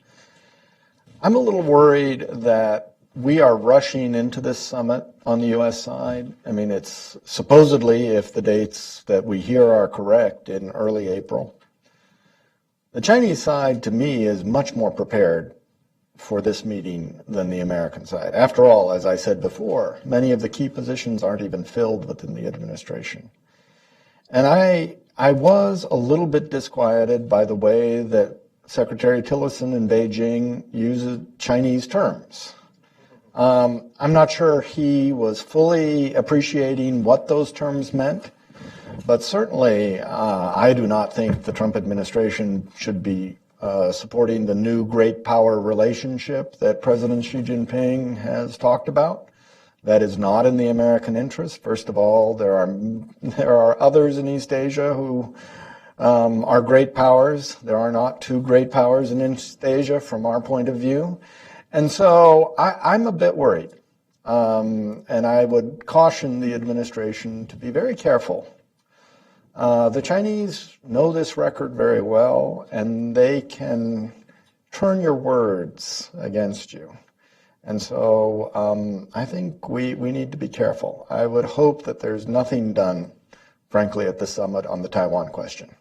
I'm a little worried that we are rushing into this summit on the U.S. side. I mean, it's supposedly, if the dates that we hear are correct, in early April. The Chinese side, to me, is much more prepared for this meeting than the American side. After all, as I said before, many of the key positions aren't even filled within the administration. And I was a little bit disquieted by the way that Secretary Tillerson in Beijing uses Chinese terms. I'm not sure he was fully appreciating what those terms meant. But certainly, I do not think the Trump administration should be supporting the new great power relationship that President Xi Jinping has talked about. That is not in the American interest. First of all, there are others in East Asia who are great powers. There are not two great powers in East Asia from our point of view. And so I'm a bit worried. And I would caution the administration to be very careful. The Chinese know this record very well, and they can turn your words against you. And so I think we need to be careful. I would hope that there's nothing done, frankly, at the summit on the Taiwan question.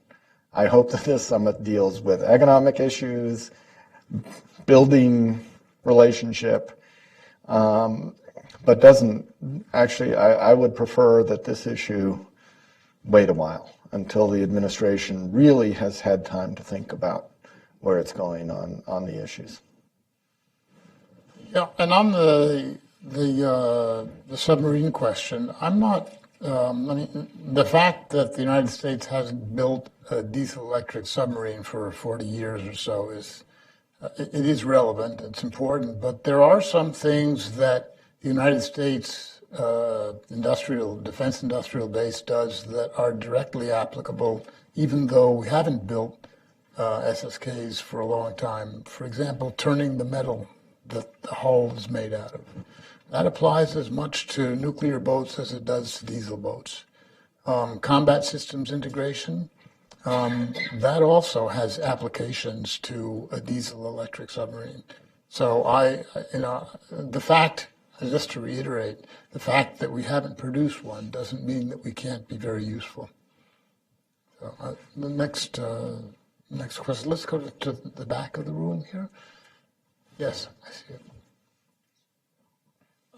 I hope that this summit deals with economic issues, building relationship, but doesn't actually, I would prefer that this issue wait a while until the administration really has had time to think about where it's going on the issues. Yeah, and on the submarine question, I'm not. I mean, the fact that the United States hasn't built a diesel-electric submarine for 40 years or so it is relevant. It's important, but there are some things that the United States defense industrial base does that are directly applicable, even though we haven't built SSKs for a long time. For example, turning the metal that the hull is made out of. That applies as much to nuclear boats as it does to diesel boats. Combat systems integration, that also has applications to a diesel-electric submarine. So the fact, just to reiterate, the fact that we haven't produced one doesn't mean that we can't be very useful. So, the next question. Let's go to the back of the room here. Yes, I see it.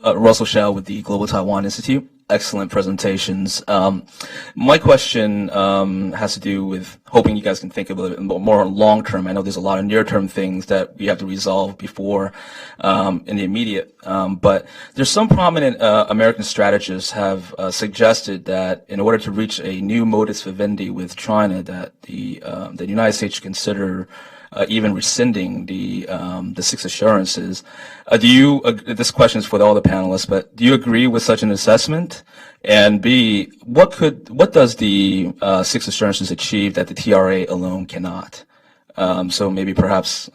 Russell Shao with the Global Taiwan Institute. Excellent presentations. My question has to do with hoping you guys can think a little bit more long term. I know there's a lot of near term things that we have to resolve before in the immediate, but there's some prominent American strategists have suggested that in order to reach a new modus vivendi with China, that the United States should consider even rescinding the six assurances. This question is for all the panelists, but do you agree with such an assessment? And B, what does the six assurances achieve that the TRA alone cannot? So maybe perhaps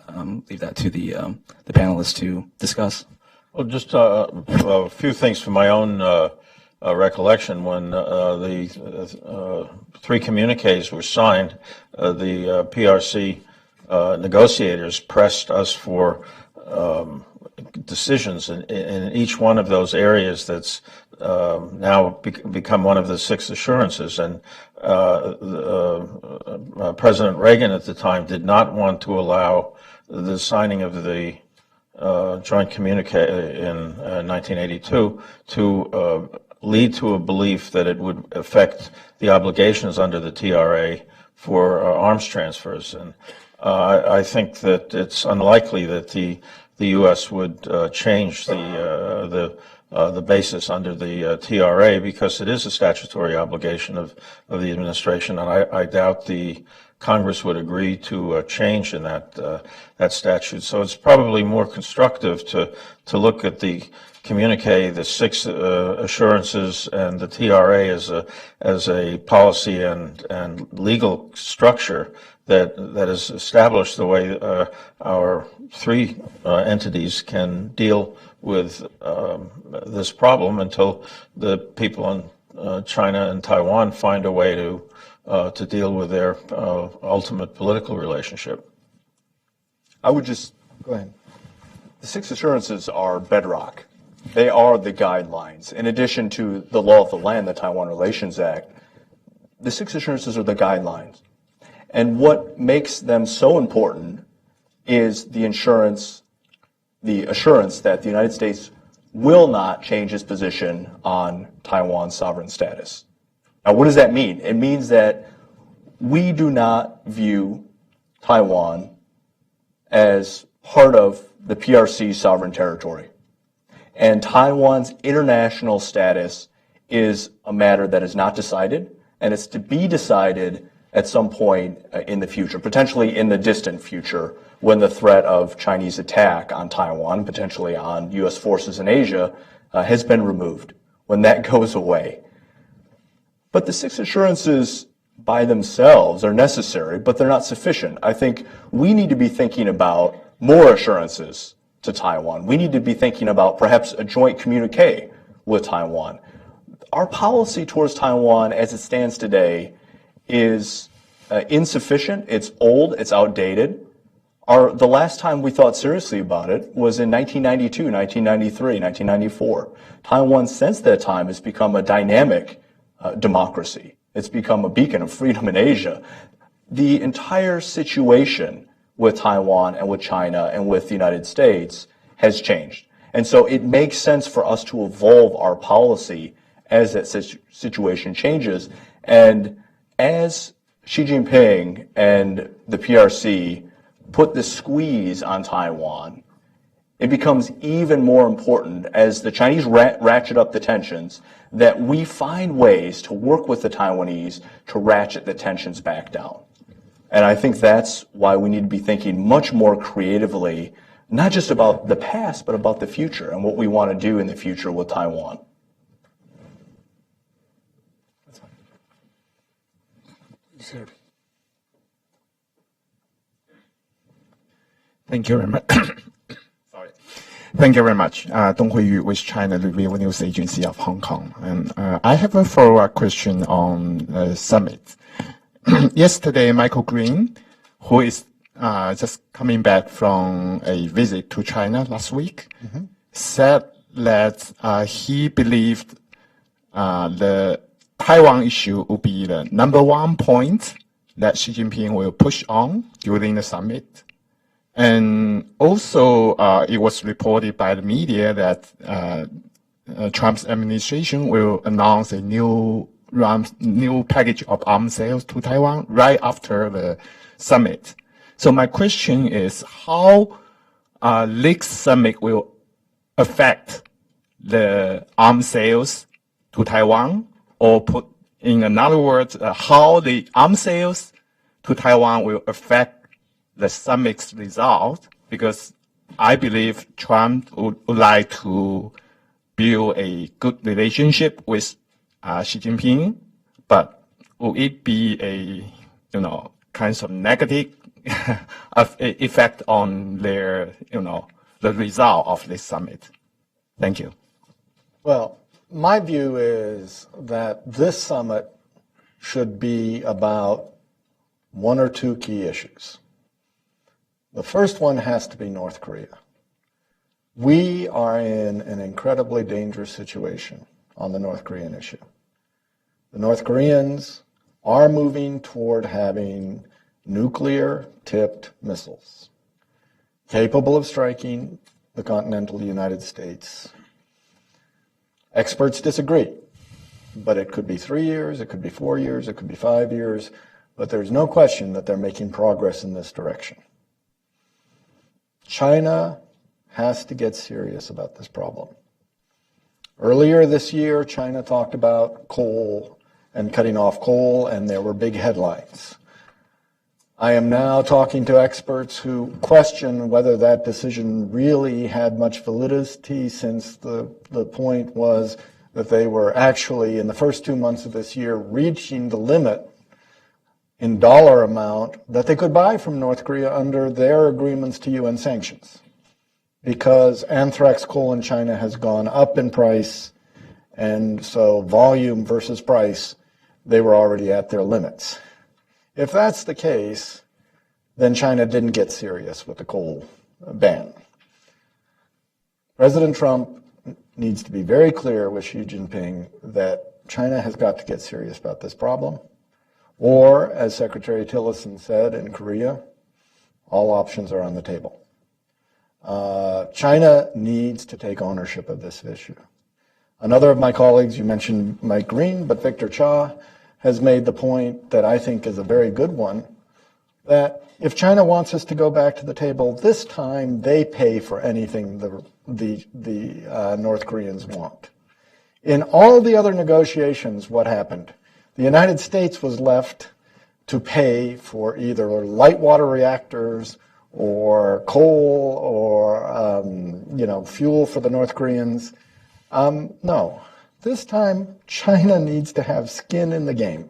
leave that to the panelists to discuss. Well, just a few things from my own recollection. When the three communiques were signed, the PRC negotiators pressed us for decisions in each one of those areas that's now become one of the six assurances. And President Reagan at the time did not want to allow the signing of the joint communique in 1982 to lead to a belief that it would affect the obligations under the TRA for arms transfers. And I think that it's unlikely that the U.S. would change the basis under the TRA, because it is a statutory obligation of the administration, and I doubt the Congress would agree to a change in that statute. So it's probably more constructive to look at the communique, the six assurances, and the TRA as a policy and legal structure that is established the way our three entities can deal with this problem until the people in China and Taiwan find a way to deal with their ultimate political relationship. I would just Go ahead. The six assurances are bedrock. They are the guidelines. In addition to the law of the land, the Taiwan Relations Act, the six assurances are the guidelines. And what makes them so important is the assurance that the United States will not change its position on Taiwan's sovereign status. Now, what does that mean? It means that we do not view Taiwan as part of the PRC sovereign territory. And Taiwan's international status is a matter that is not decided, and it's to be decided at some point in the future, potentially in the distant future, when the threat of Chinese attack on Taiwan, potentially on U.S. forces in Asia, has been removed, when that goes away. But the six assurances by themselves are necessary, but they're not sufficient. I think we need to be thinking about more assurances to Taiwan. We need to be thinking about perhaps a joint communique with Taiwan. Our policy towards Taiwan as it stands today is insufficient, it's old, it's outdated. The last time we thought seriously about it was in 1992, 1993, 1994. Taiwan since that time has become a dynamic democracy. It's become a beacon of freedom in Asia. The entire situation with Taiwan and with China and with the United States has changed. And so it makes sense for us to evolve our policy as that situation changes. And as Xi Jinping and the PRC put the squeeze on Taiwan, it becomes even more important as the Chinese ratchet up the tensions that we find ways to work with the Taiwanese to ratchet the tensions back down. And I think that's why we need to be thinking much more creatively, not just about the past, but about the future and what we want to do in the future with Taiwan. Thank you very much. Sorry. Thank you very much. Dong Huiyu with China Review News Agency of Hong Kong. And I have a follow-up question on summit. Yesterday, Michael Green, who is just coming back from a visit to China last week, said that he believed the Taiwan issue will be the number one point that Xi Jinping will push on during the summit. And also, it was reported by the media that Trump's administration will announce a new package of arms sales to Taiwan right after the summit. So my question is how this summit will affect the arms sales to Taiwan, or put in other words, how the arms sales to Taiwan will affect the summit's result, because I believe Trump would like to build a good relationship with Xi Jinping, but will it be a, kinds of negative effect on their, the result of this summit? Thank you. Well, my view is that this summit should be about one or two key issues. The first one has to be North Korea. We are in an incredibly dangerous situation on the North Korean issue. The North Koreans are moving toward having nuclear-tipped missiles capable of striking the continental United States. Experts disagree, but it could be 3 years, it could be 4 years, it could be 5 years, but there's no question that they're making progress in this direction. China has to get serious about this problem. Earlier this year, China talked about coal and cutting off coal, and there were big headlines. I am now talking to experts who question whether that decision really had much validity, since the point was that they were actually, in the first 2 months of this year, reaching the limit in dollar amount that they could buy from North Korea under their agreements to UN sanctions. Because anthrax coal in China has gone up in price, and so volume versus price, they were already at their limits. If that's the case, then China didn't get serious with the coal ban. President Trump needs to be very clear with Xi Jinping that China has got to get serious about this problem. Or, as Secretary Tillerson said in Korea, all options are on the table. China needs to take ownership of this issue. Another of my colleagues, you mentioned Mike Green, but Victor Cha has made the point that I think is a very good one, that if China wants us to go back to the table, this time they pay for anything the North Koreans want. In all the other negotiations, what happened? The United States was left to pay for either light water reactors or coal or fuel for the North Koreans. No. This time, China needs to have skin in the game.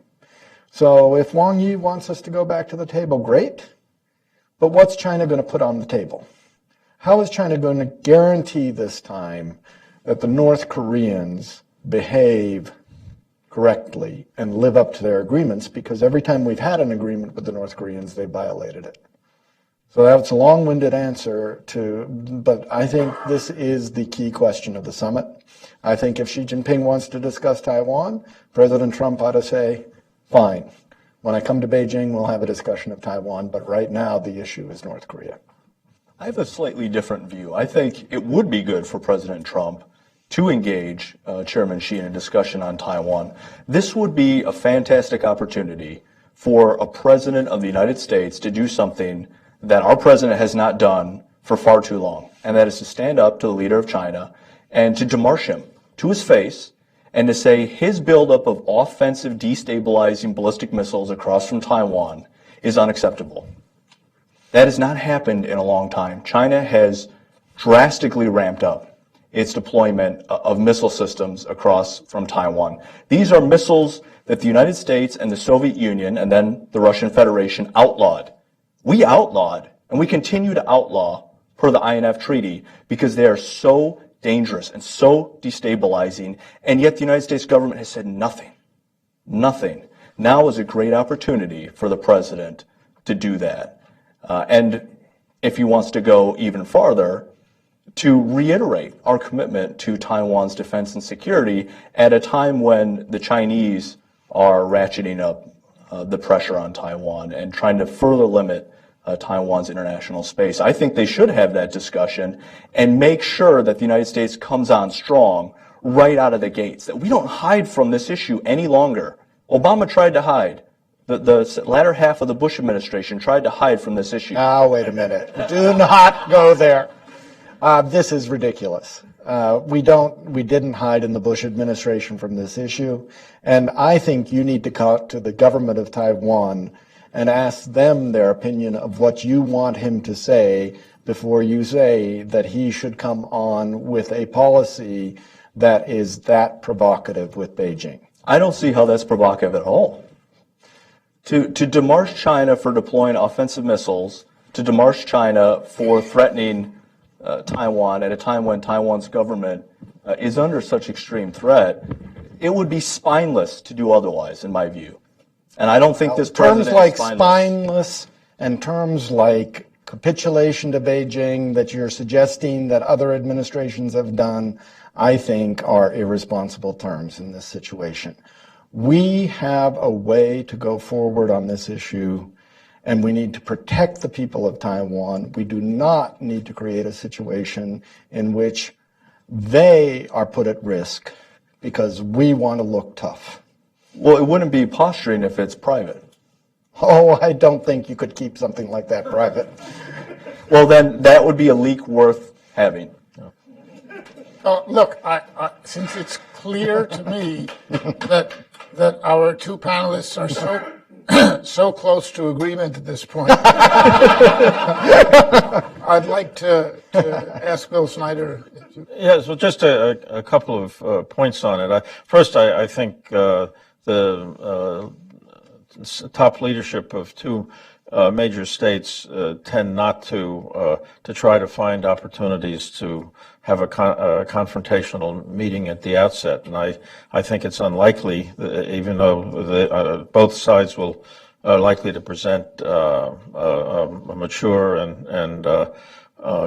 So if Wang Yi wants us to go back to the table, great. But what's China going to put on the table? How is China going to guarantee this time that the North Koreans behave correctly and live up to their agreements? Because every time we've had an agreement with the North Koreans, they violated it. So that's a long-winded answer but I think this is the key question of the summit. I think if Xi Jinping wants to discuss Taiwan, President Trump ought to say, fine. When I come to Beijing, we'll have a discussion of Taiwan, but right now the issue is North Korea. I have a slightly different view. I think it would be good for President Trump to engage Chairman Xi in a discussion on Taiwan. This would be a fantastic opportunity for a president of the United States to do something that our president has not done for far too long, and that is to stand up to the leader of China and to demarche him to his face and to say his buildup of offensive destabilizing ballistic missiles across from Taiwan is unacceptable. That has not happened in a long time. China has drastically ramped up its deployment of missile systems across from Taiwan. These are missiles that the United States and the Soviet Union and then the Russian Federation outlawed. We outlawed, and we continue to outlaw per the INF Treaty because they are so dangerous and so destabilizing, and yet the United States government has said nothing. Nothing. Now is a great opportunity for the president to do that. And if he wants to go even farther, to reiterate our commitment to Taiwan's defense and security at a time when the Chinese are ratcheting up the pressure on Taiwan and trying to further limit Taiwan's international space. I think they should have that discussion and make sure that the United States comes on strong right out of the gates, that we don't hide from this issue any longer. Obama tried to hide. The latter half of the Bush administration tried to hide from this issue. Now, wait a minute. Do not go there. This is ridiculous. We didn't hide in the Bush administration from this issue. And I think you need to talk to the government of Taiwan and ask them their opinion of what you want him to say before you say that he should come on with a policy that is that provocative with Beijing. I don't see how that's provocative at all. To demarche China for deploying offensive missiles, to demarche China for threatening Taiwan at a time when Taiwan's government is under such extreme threat, it would be spineless to do otherwise, in my view. And I don't think this president terms like is spineless and terms like capitulation to Beijing that you're suggesting that other administrations have done, I think are irresponsible terms in this situation. We have a way to go forward on this issue, and we need to protect the people of Taiwan. We do not need to create a situation in which they are put at risk because we want to look tough. Well, it wouldn't be posturing if it's private. Oh, I don't think you could keep something like that private. Well, then that would be a leak worth having. Look, since it's clear to me that our two panelists are so close to agreement at this point, I'd like to ask Bill Schneider. Yes, well, just a couple of points on it. First, I think the top leadership of two major states tend not to try to find opportunities to have a confrontational meeting at the outset, and I think it's unlikely, even though both sides will likely to present a mature and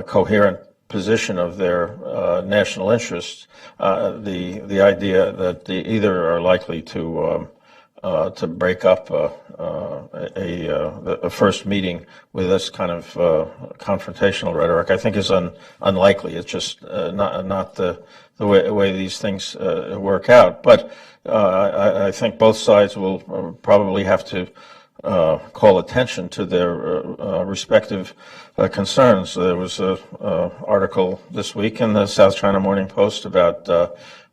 coherent position of their national interests. The idea that either are likely to break up a first meeting with this kind of confrontational rhetoric, I think is unlikely. It's just not the way these things work out. But I think both sides will probably have to call attention to their respective concerns. There was an article this week in the South China Morning Post about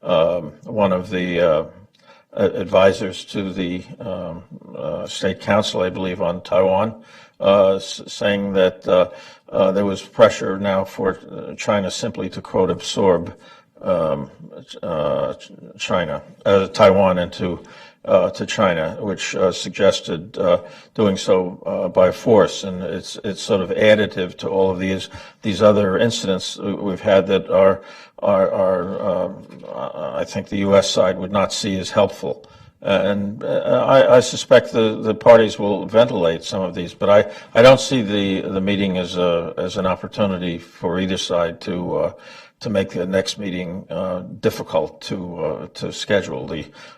one of the advisors to the State Council, I believe, on Taiwan, saying that there was pressure now for China simply to, quote, absorb Taiwan into to China, which suggested doing so by force, and it's sort of additive to all of these other incidents we've had that are I think the U.S. side would not see as helpful. And I suspect the parties will ventilate some of these, but I don't see the meeting as an opportunity for either side to make the next meeting difficult to schedule.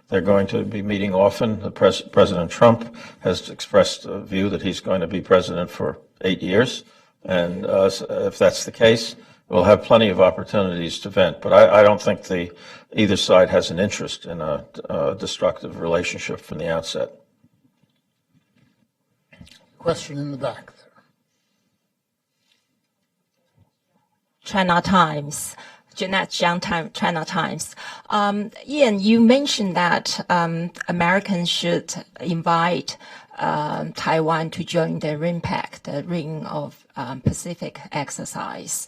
They're going to be meeting often. President Trump has expressed a view that he's going to be president for 8 years, and if that's the case, we'll have plenty of opportunities to vent. But I don't think either side has an interest in a destructive relationship from the outset. Question in the back there. China Times. Jeanette Jiang, China Times. Ian, you mentioned that Americans should invite Taiwan to join the RIMPAC, the Ring of Pacific exercise.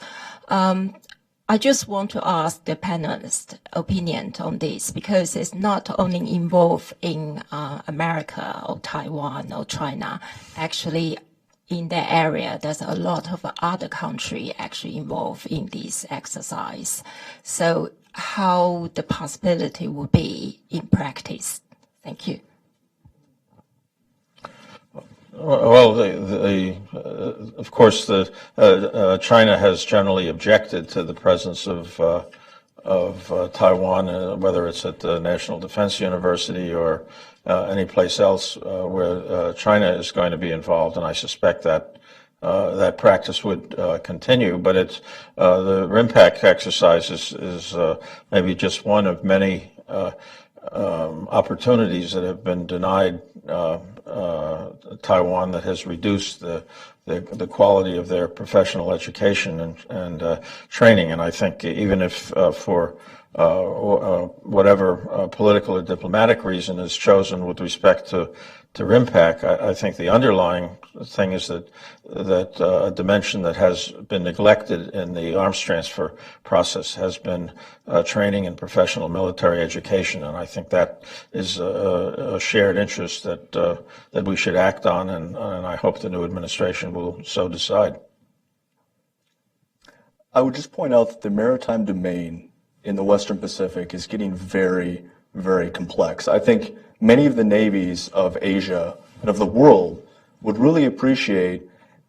I just want to ask the panelists' opinion on this, because it's not only involved in America or Taiwan or China. Actually, in the area, there's a lot of other countries actually involved in this exercise. So how the possibility will be in practice? Thank you. Well, of course, China has generally objected to the presence of Taiwan, whether it's at the National Defense University or any place else where China is going to be involved, and I suspect that that practice would continue. But it's the RIMPAC exercise is maybe just one of many opportunities that have been denied Taiwan that has reduced the quality of their professional education and training. And I think even if for whatever political or diplomatic reason is chosen with respect to RIMPAC, I think the underlying thing is that a dimension that has been neglected in the arms transfer process has been training and professional military education, and I think that is a shared interest that we should act on, and I hope the new administration will so decide. I would just point out that the maritime domain in the Western Pacific is getting very, very complex. I think many of the navies of Asia and of the world would really appreciate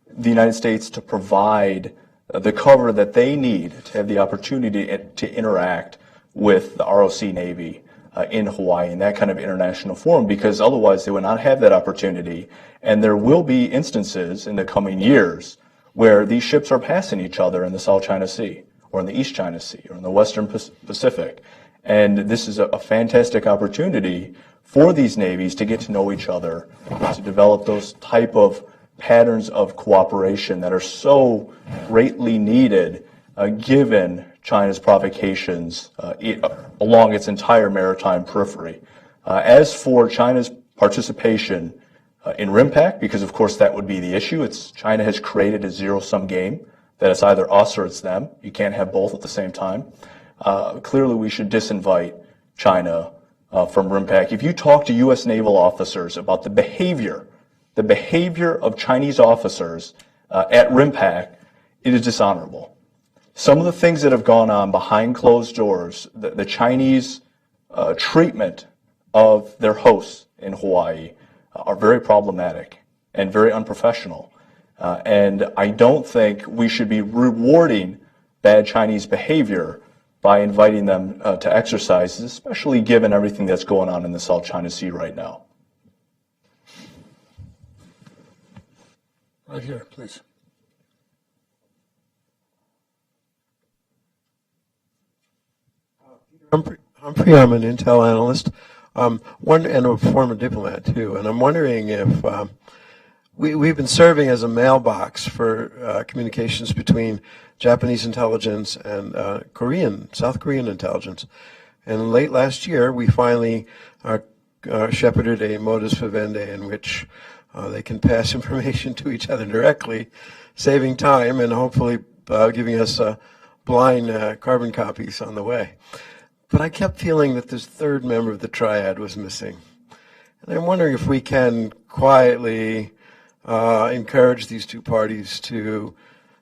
the United States to provide the cover that they need to have the opportunity to interact with the ROC Navy in Hawaii in that kind of international forum, because otherwise they would not have that opportunity. And there will be instances in the coming years where these ships are passing each other in the South China Sea or in the East China Sea or in the Western Pacific. And this is a fantastic opportunity for these navies to get to know each other, to develop those type of patterns of cooperation that are so greatly needed given China's provocations along its entire maritime periphery. As for China's participation in RIMPAC, because of course that would be the issue, China has created a zero-sum game that it's either us or it's them. You can't have both at the same time. Clearly we should disinvite China from RIMPAC. If you talk to U.S. naval officers about the behavior of Chinese officers at RIMPAC, it is dishonorable. Some of the things that have gone on behind closed doors, the Chinese treatment of their hosts in Hawaii are very problematic and very unprofessional. And I don't think we should be rewarding bad Chinese behavior by inviting them to exercises, especially given everything that's going on in the South China Sea right now. Right here, please. Humphrey, I'm an intel analyst, and a former diplomat too. And I'm wondering if we've been serving as a mailbox for communications between Japanese intelligence and South Korean intelligence. And late last year, we finally shepherded a modus vivendi in which they can pass information to each other directly, saving time and hopefully giving us blind carbon copies on the way. But I kept feeling that this third member of the triad was missing. And I'm wondering if we can quietly encourage these two parties to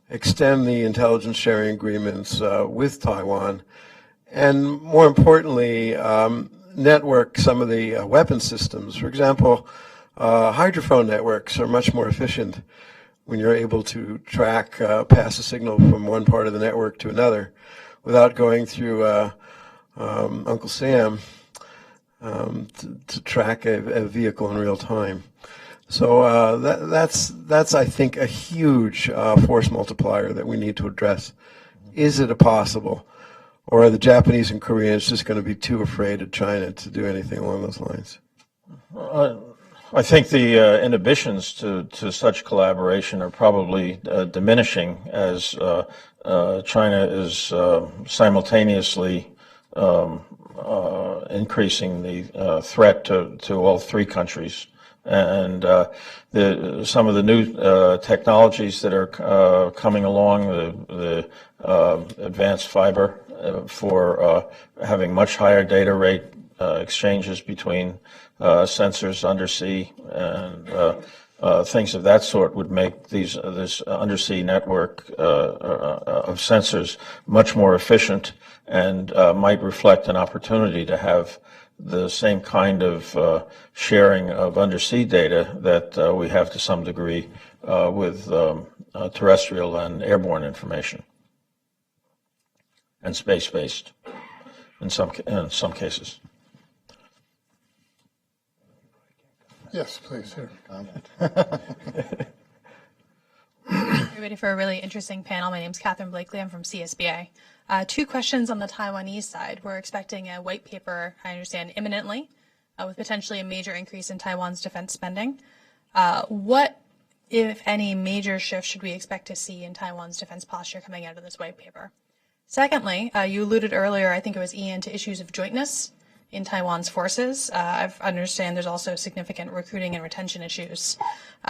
extend the intelligence sharing agreements with Taiwan, and more importantly, network some of the weapon systems. For example, hydrophone networks are much more efficient when you're able to track, pass a signal from one part of the network to another without going through Uncle Sam to track a vehicle in real time. So that's I think a huge force multiplier that we need to address. Is it possible, or are the Japanese and Koreans just going to be too afraid of China to do anything along those lines? I think the inhibitions to such collaboration are probably diminishing as China is simultaneously increasing the threat to all three countries. And some of the new technologies that are coming along, the advanced fiber for having much higher data rate exchanges between sensors undersea and things of that sort would make this undersea network of sensors much more efficient and might reflect an opportunity to have the same kind of sharing of undersea data that we have to some degree with terrestrial and airborne information, and space-based in some cases. Yes, please. Here. everybody for a really interesting panel. My name is Catherine Blakely. I'm from CSBA. Two questions on the Taiwanese side. We're expecting a white paper, I understand, imminently, with potentially a major increase in Taiwan's defense spending. What, if any, major shifts should we expect to see in Taiwan's defense posture coming out of this white paper? Secondly, you alluded earlier, I think it was Ian, to issues of jointness in Taiwan's forces. I understand there's also significant recruiting and retention issues.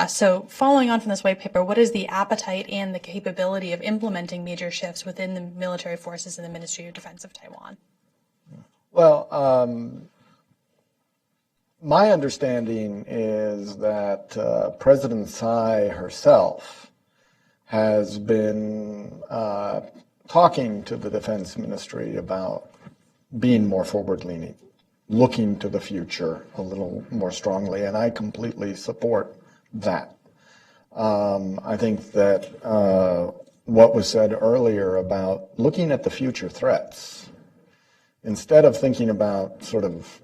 So following on from this white paper, what is the appetite and the capability of implementing major shifts within the military forces and the Ministry of Defense of Taiwan? Well, my understanding is that President Tsai herself has been talking to the Defense Ministry about being more forward-leaning, looking to the future a little more strongly, and I completely support that. I think that what was said earlier about looking at the future threats, instead of thinking about sort of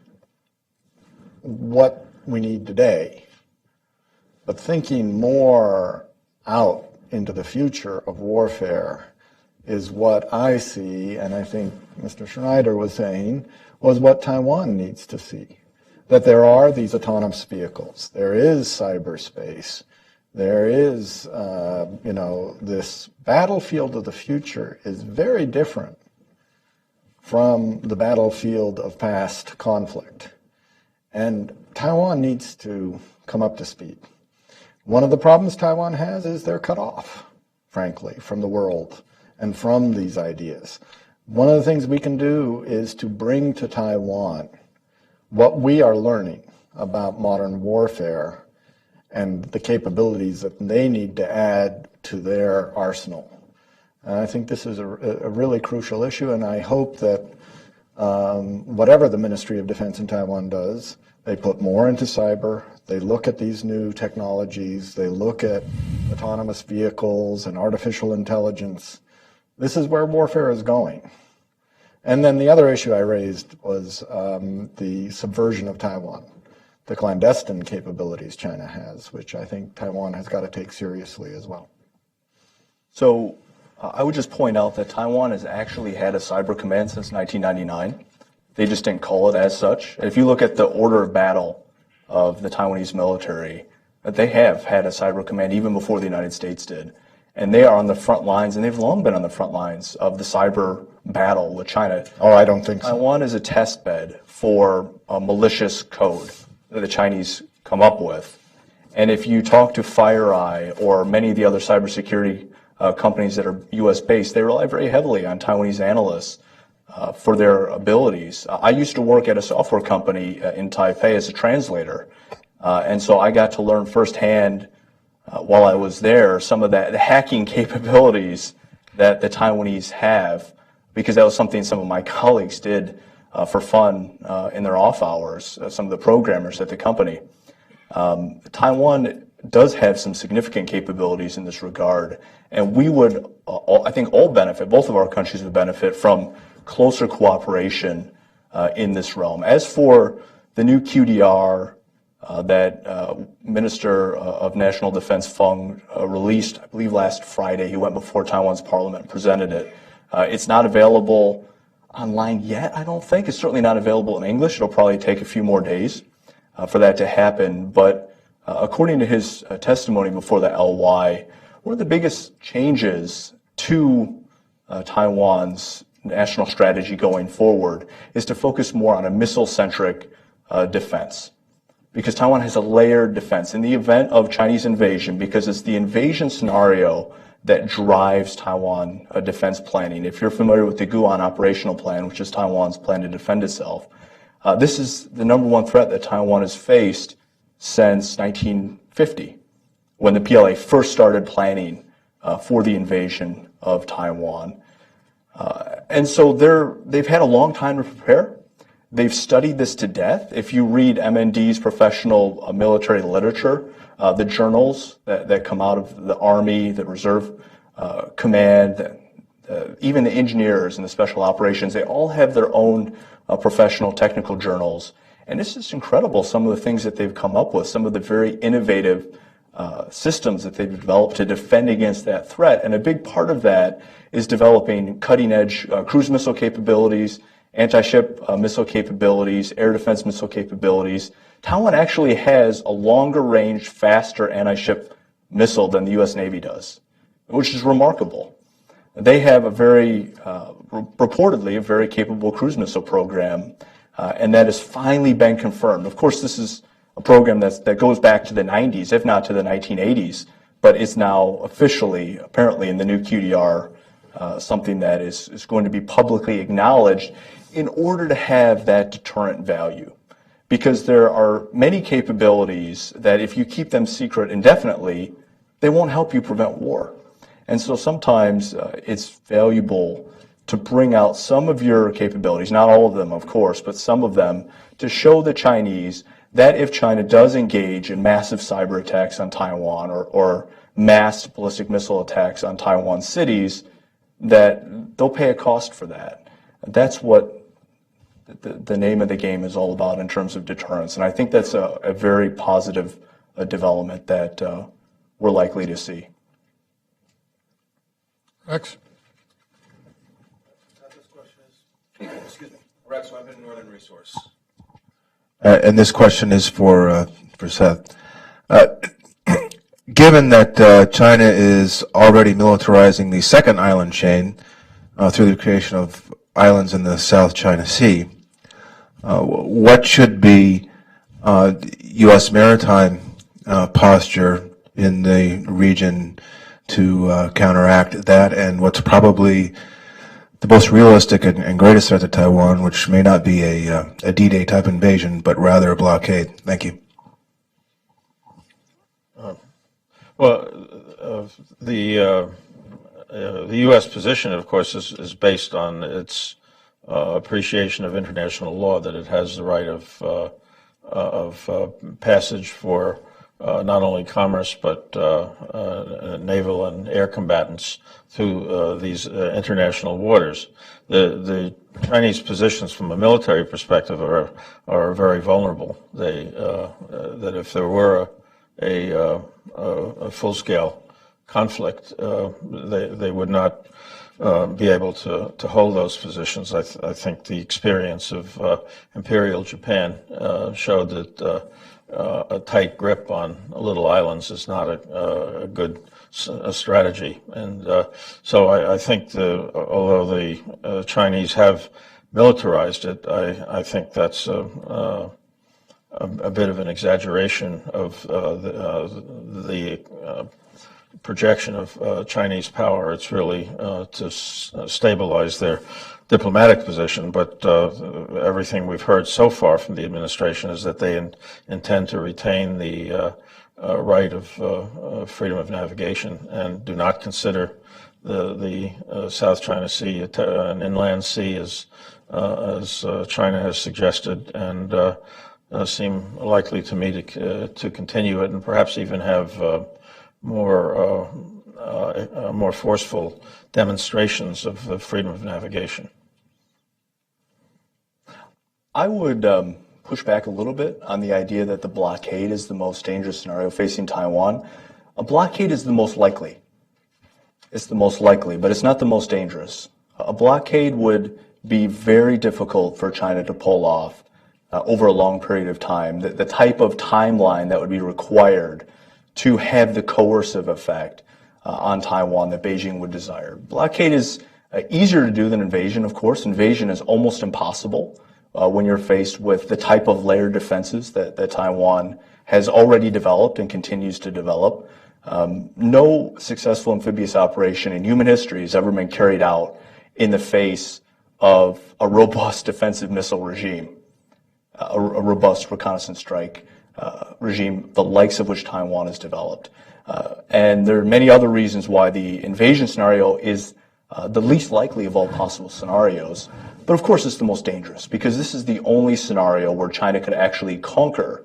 what we need today, but thinking more out into the future of warfare is what I see, and I think Mr. Schneider was saying, was what Taiwan needs to see. That there are these autonomous vehicles, there is cyberspace, there is, this battlefield of the future is very different from the battlefield of past conflict. And Taiwan needs to come up to speed. One of the problems Taiwan has is they're cut off, frankly, from the world and from these ideas. One of the things we can do is to bring to Taiwan what we are learning about modern warfare and the capabilities that they need to add to their arsenal. And I think this is a really crucial issue, and I hope that whatever the Ministry of Defense in Taiwan does, they put more into cyber, they look at these new technologies, they look at autonomous vehicles and artificial intelligence. This is where warfare is going. And then the other issue I raised was the subversion of Taiwan, the clandestine capabilities China has, which I think Taiwan has got to take seriously as well. So I would just point out that Taiwan has actually had a cyber command since 1999. They just didn't call it as such. If you look at the order of battle of the Taiwanese military, they have had a cyber command even before the United States did. And they are on the front lines, and they've long been on the front lines of the cyber battle with China. Oh, I don't think so. Taiwan is a test bed for a malicious code that the Chinese come up with. And if you talk to FireEye or many of the other cybersecurity companies that are U.S.-based, they rely very heavily on Taiwanese analysts for their abilities. I used to work at a software company in Taipei as a translator, and so I got to learn firsthand while I was there some of the hacking capabilities that the Taiwanese have, because that was something some of my colleagues did for fun in their off hours, some of the programmers at the company. Taiwan does have some significant capabilities in this regard, and we would, I think, all benefit, both of our countries would benefit from closer cooperation in this realm. As for the new QDR that Minister of National Defense Feng released, I believe last Friday, he went before Taiwan's parliament and presented it. It's not available online yet, I don't think. It's certainly not available in English. It'll probably take a few more days for that to happen. But according to his testimony before the LY, one of the biggest changes to Taiwan's national strategy going forward is to focus more on a missile-centric defense. Because Taiwan has a layered defense. In the event of Chinese invasion, because it's the invasion scenario that drives Taiwan defense planning. If you're familiar with the Guan Operational Plan, which is Taiwan's plan to defend itself, this is the number one threat that Taiwan has faced since 1950, when the PLA first started planning for the invasion of Taiwan. And so they've had a long time to prepare. They've studied this to death. If you read MND's professional military literature, the journals that come out of the Army, the Reserve Command, even the engineers and the special operations, they all have their own professional technical journals. And it's just incredible, some of the things that they've come up with, some of the very innovative systems that they've developed to defend against that threat. And a big part of that is developing cutting-edge cruise missile capabilities, anti-ship missile capabilities, air defense missile capabilities. Taiwan actually has a longer-range, faster anti-ship missile than the U.S. Navy does, which is remarkable. They have reportedly a very capable cruise missile program, and that has finally been confirmed. Of course, this is a program that goes back to the 90s, if not to the 1980s, but it's now officially, apparently in the new QDR, something that is going to be publicly acknowledged in order to have that deterrent value. Because there are many capabilities that if you keep them secret indefinitely, they won't help you prevent war. And so sometimes it's valuable to bring out some of your capabilities, not all of them, of course, but some of them, to show the Chinese that if China does engage in massive cyber attacks on Taiwan or mass ballistic missile attacks on Taiwan cities, that they'll pay a cost for that. That's what the name of the game is all about in terms of deterrence. And I think that's a very positive development that we're likely to see. Rex? Excuse me. Rex Webber, Northern Resource. And this question is for Seth. Given that China is already militarizing the second island chain through the creation of islands in the South China Sea, what should be U.S. maritime posture in the region to counteract that, and what's probably the most realistic and greatest threat to Taiwan, which may not be a D-Day type invasion, but rather a blockade? Thank you. The U.S. position, of course, is based on its appreciation of international law, that it has the right of passage for not only commerce but naval and air combatants through these international waters. The Chinese positions, from a military perspective, are very vulnerable. That if there were a full-scale conflict, they would not be able to hold those positions. I think the experience of Imperial Japan showed that a tight grip on little islands is not a good strategy. And so I think although the Chinese have militarized it, I think that's a bit of an exaggeration of the projection of Chinese power. It's really to stabilize their diplomatic position, but everything we've heard so far from the administration is that they intend to retain the right of freedom of navigation and do not consider the South China Sea an inland sea as China has suggested, and seem likely to me to continue it and perhaps even have more forceful demonstrations of freedom of navigation. I would push back a little bit on the idea that the blockade is the most dangerous scenario facing Taiwan. A blockade is the most likely. It's the most likely, but it's not the most dangerous. A blockade would be very difficult for China to pull off over a long period of time. The type of timeline that would be required to have the coercive effect on Taiwan that Beijing would desire. Blockade is easier to do than invasion, of course. Invasion is almost impossible when you're faced with the type of layered defenses that Taiwan has already developed and continues to develop. No successful amphibious operation in human history has ever been carried out in the face of a robust defensive missile regime, a robust reconnaissance strike regime, the likes of which Taiwan has developed. And there are many other reasons why the invasion scenario is the least likely of all possible scenarios. But of course, it's the most dangerous, because this is the only scenario where China could actually conquer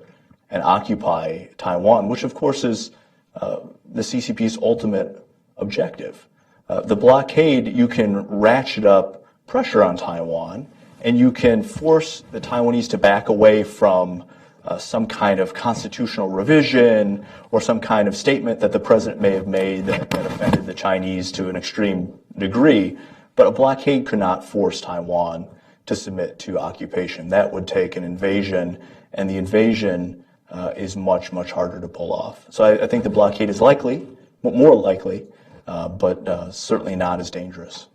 and occupy Taiwan, which of course is the CCP's ultimate objective. The blockade, you can ratchet up pressure on Taiwan, and you can force the Taiwanese to back away from some kind of constitutional revision or some kind of statement that the president may have made that offended the Chinese to an extreme degree. But a blockade could not force Taiwan to submit to occupation. That would take an invasion, and the invasion is much, much harder to pull off. So I think the blockade is likely, more likely, but certainly not as dangerous.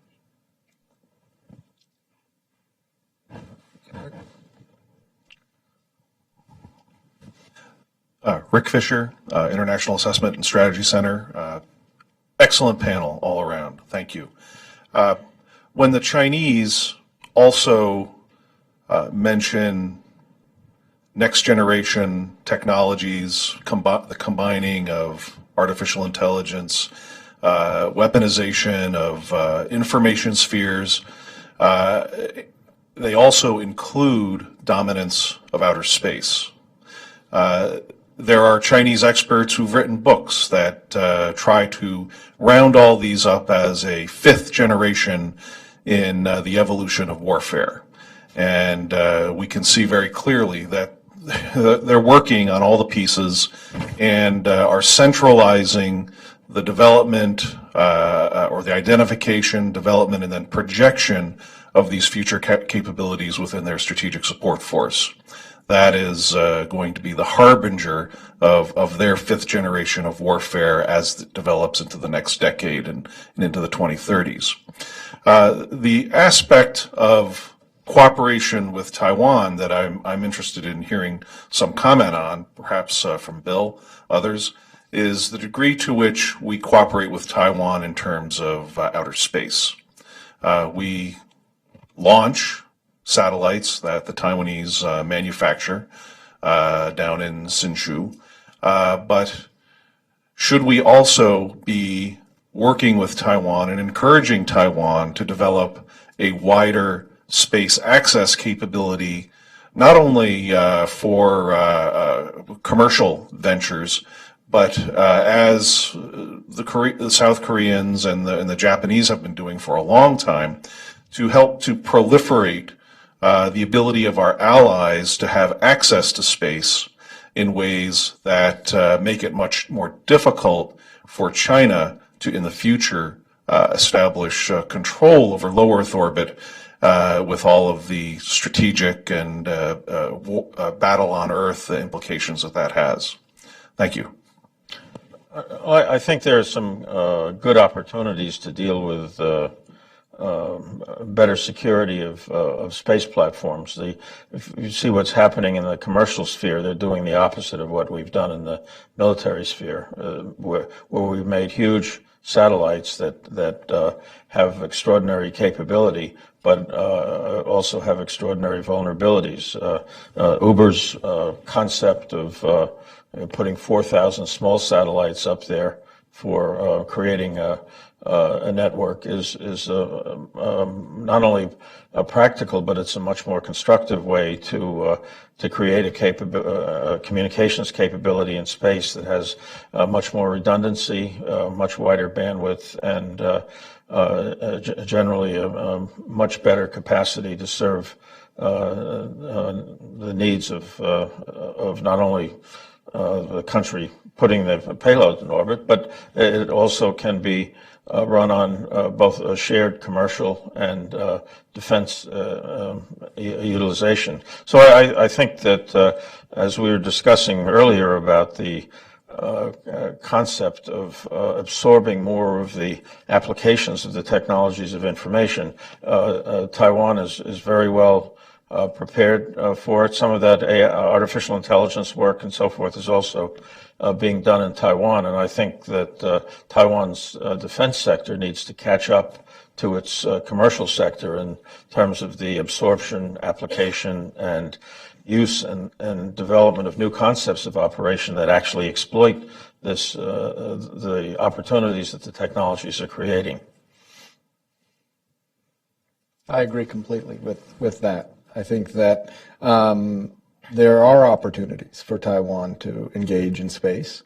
Rick Fisher, International Assessment and Strategy Center. Excellent panel all around. Thank you. When the Chinese also mention next generation technologies, the combining of artificial intelligence, weaponization of information spheres, they also include dominance of outer space. There are Chinese experts who've written books that try to round all these up as a fifth generation in the evolution of warfare. And we can see very clearly that they're working on all the pieces and are centralizing the development or the identification, development, and then projection of these future capabilities within their strategic support force. That is going to be the harbinger of their fifth generation of warfare as it develops into the next decade and into the 2030s. The aspect of cooperation with Taiwan that I'm interested in hearing some comment on, perhaps from Bill, others, is the degree to which we cooperate with Taiwan in terms of outer space. We launch satellites that the Taiwanese manufacture down in Hsinchu, but should we also be working with Taiwan and encouraging Taiwan to develop a wider space access capability, not only for commercial ventures, but as the South Koreans and the Japanese have been doing for a long time, to help to proliferate the ability of our allies to have access to space in ways that make it much more difficult for China to, in the future, establish control over low Earth orbit with all of the strategic and battle on Earth implications that has. Thank you. I think there are some good opportunities to deal with better security of space platforms. If you see what's happening in the commercial sphere, they're doing the opposite of what we've done in the military sphere, where we've made huge satellites that have extraordinary capability, but also have extraordinary vulnerabilities. Uber's concept of putting 4,000 small satellites up there for creating a network is not only practical, but it's a much more constructive way to create a communications capability in space that has much more redundancy, much wider bandwidth, and generally a much better capacity to serve the needs of not only the country putting the payload in orbit, but it also can be run on both a shared commercial and defense utilization. So I think that as we were discussing earlier about the concept of absorbing more of the applications of the technologies of information, Taiwan is very well prepared for it. Some of that artificial intelligence work and so forth is also being done in Taiwan, and I think that Taiwan's defense sector needs to catch up to its commercial sector in terms of the absorption, application, and use and development of new concepts of operation that actually exploit the opportunities that the technologies are creating. I agree completely with that. I think that there are opportunities for Taiwan to engage in space,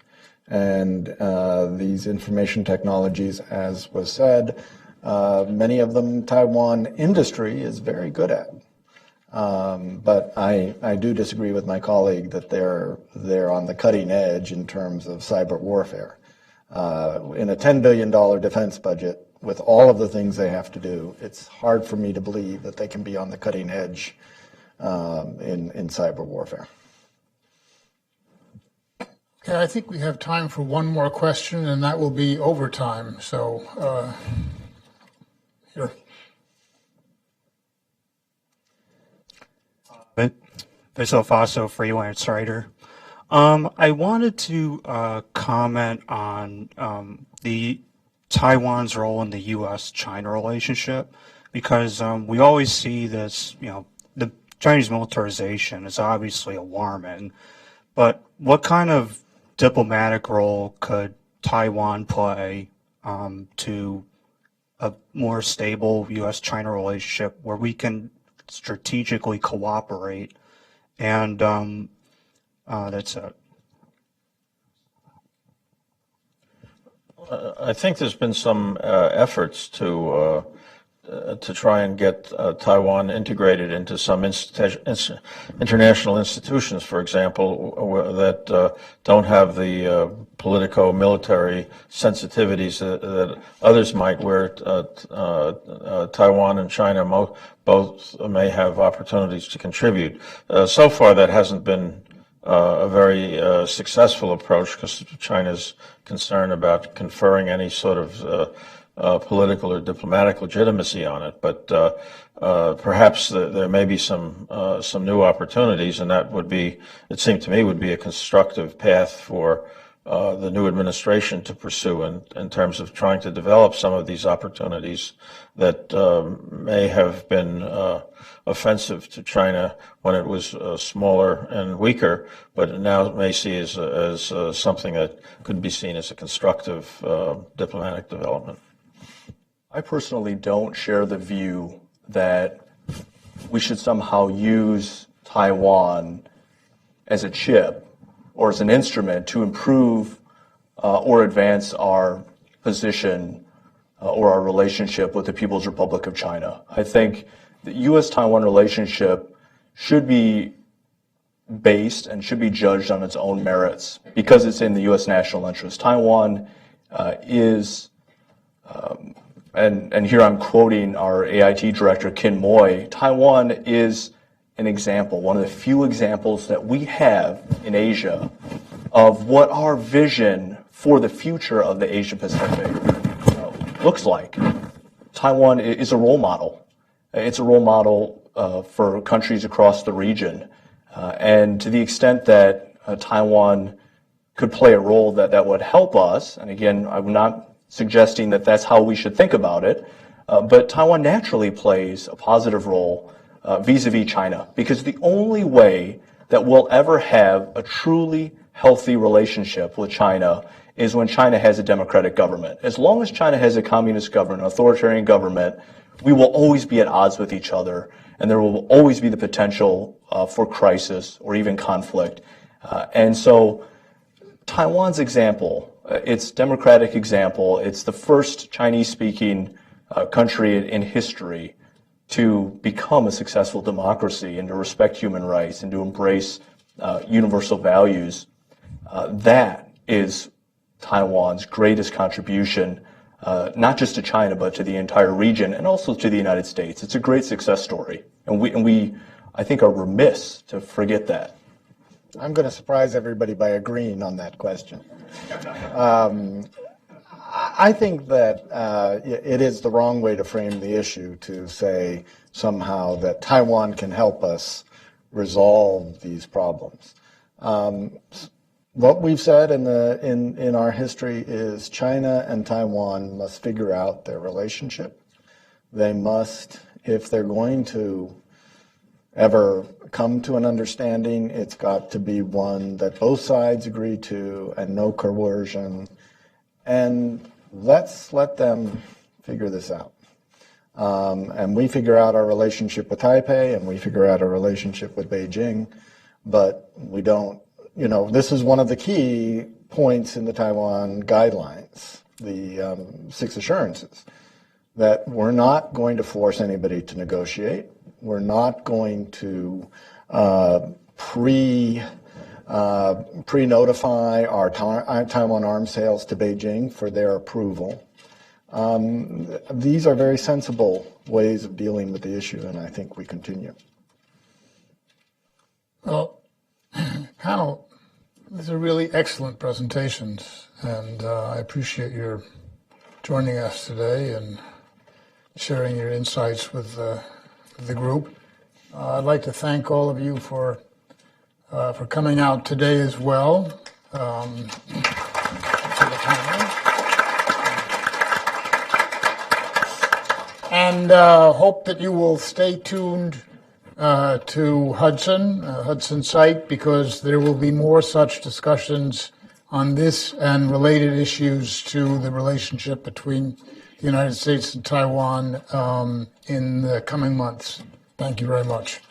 and these information technologies, as was said, many of them Taiwan industry is very good at. But I do disagree with my colleague that they're on the cutting edge in terms of cyber warfare. In a $10 billion defense budget, with all of the things they have to do, it's hard for me to believe that they can be on the cutting edge in cyber warfare. Okay, I think we have time for one more question, and that will be overtime. So, here. Vissel Faso, freelance writer. I wanted to comment on the Taiwan's role in the U.S.-China relationship, because we always see this, the Chinese militarization is obviously alarming, but what kind of diplomatic role could Taiwan play to a more stable U.S.-China relationship where we can strategically cooperate? And that's it. I think there's been some efforts to try and get Taiwan integrated into some international institutions, for example, that don't have the politico-military sensitivities that others might, where Taiwan and China both may have opportunities to contribute. So far, that hasn't been a very successful approach, because China's concerned about conferring any sort of political or diplomatic legitimacy on it. But perhaps there may be some new opportunities, and that would be, it seemed to me, would be a constructive path for the new administration to pursue in terms of trying to develop some of these opportunities that may have been offensive to China when it was smaller and weaker, but now may see as something that could be seen as a constructive diplomatic development. I personally don't share the view that we should somehow use Taiwan as a chip or as an instrument to improve or advance our position or our relationship with the People's Republic of China. I think the U.S.-Taiwan relationship should be based and should be judged on its own merits because it's in the U.S. national interest. Taiwan is, and here I'm quoting our AIT director, Kin Moy, Taiwan is an example, one of the few examples that we have in Asia of what our vision for the future of the Asia-Pacific looks like. Taiwan is a role model. It's a role model for countries across the region. And to the extent that Taiwan could play a role that would help us, and again, I'm not suggesting that that's how we should think about it, but Taiwan naturally plays a positive role vis-a-vis China, because the only way that we'll ever have a truly healthy relationship with China is when China has a democratic government. As long as China has a communist government, an authoritarian government, we will always be at odds with each other, and there will always be the potential for crisis or even conflict. And so Taiwan's example, its democratic example, it's the first Chinese-speaking country in history to become a successful democracy and to respect human rights and to embrace universal values. That is Taiwan's greatest contribution, not just to China, but to the entire region and also to the United States. It's a great success story, and we I think, are remiss to forget that. I'm going to surprise everybody by agreeing on that question. I think that it is the wrong way to frame the issue to say somehow that Taiwan can help us resolve these problems. What we've said in our history is China and Taiwan must figure out their relationship. They must, if they're going to ever come to an understanding, it's got to be one that both sides agree to and no coercion. And let's let them figure this out. And we figure out our relationship with Taipei and we figure out our relationship with Beijing, but we don't, this is one of the key points in the Taiwan guidelines, the 6 assurances. that we're not going to force anybody to negotiate. We're not going to pre-notify our Taiwan arms sales to Beijing for their approval. These are very sensible ways of dealing with the issue, and I think we continue. Well, panel, these are really excellent presentations, and I appreciate your joining us today and sharing your insights with the group. I'd like to thank all of you for coming out today as well. And hope that you will stay tuned to Hudson site, because there will be more such discussions on this and related issues to the relationship between the United States and Taiwan in the coming months. Thank you very much.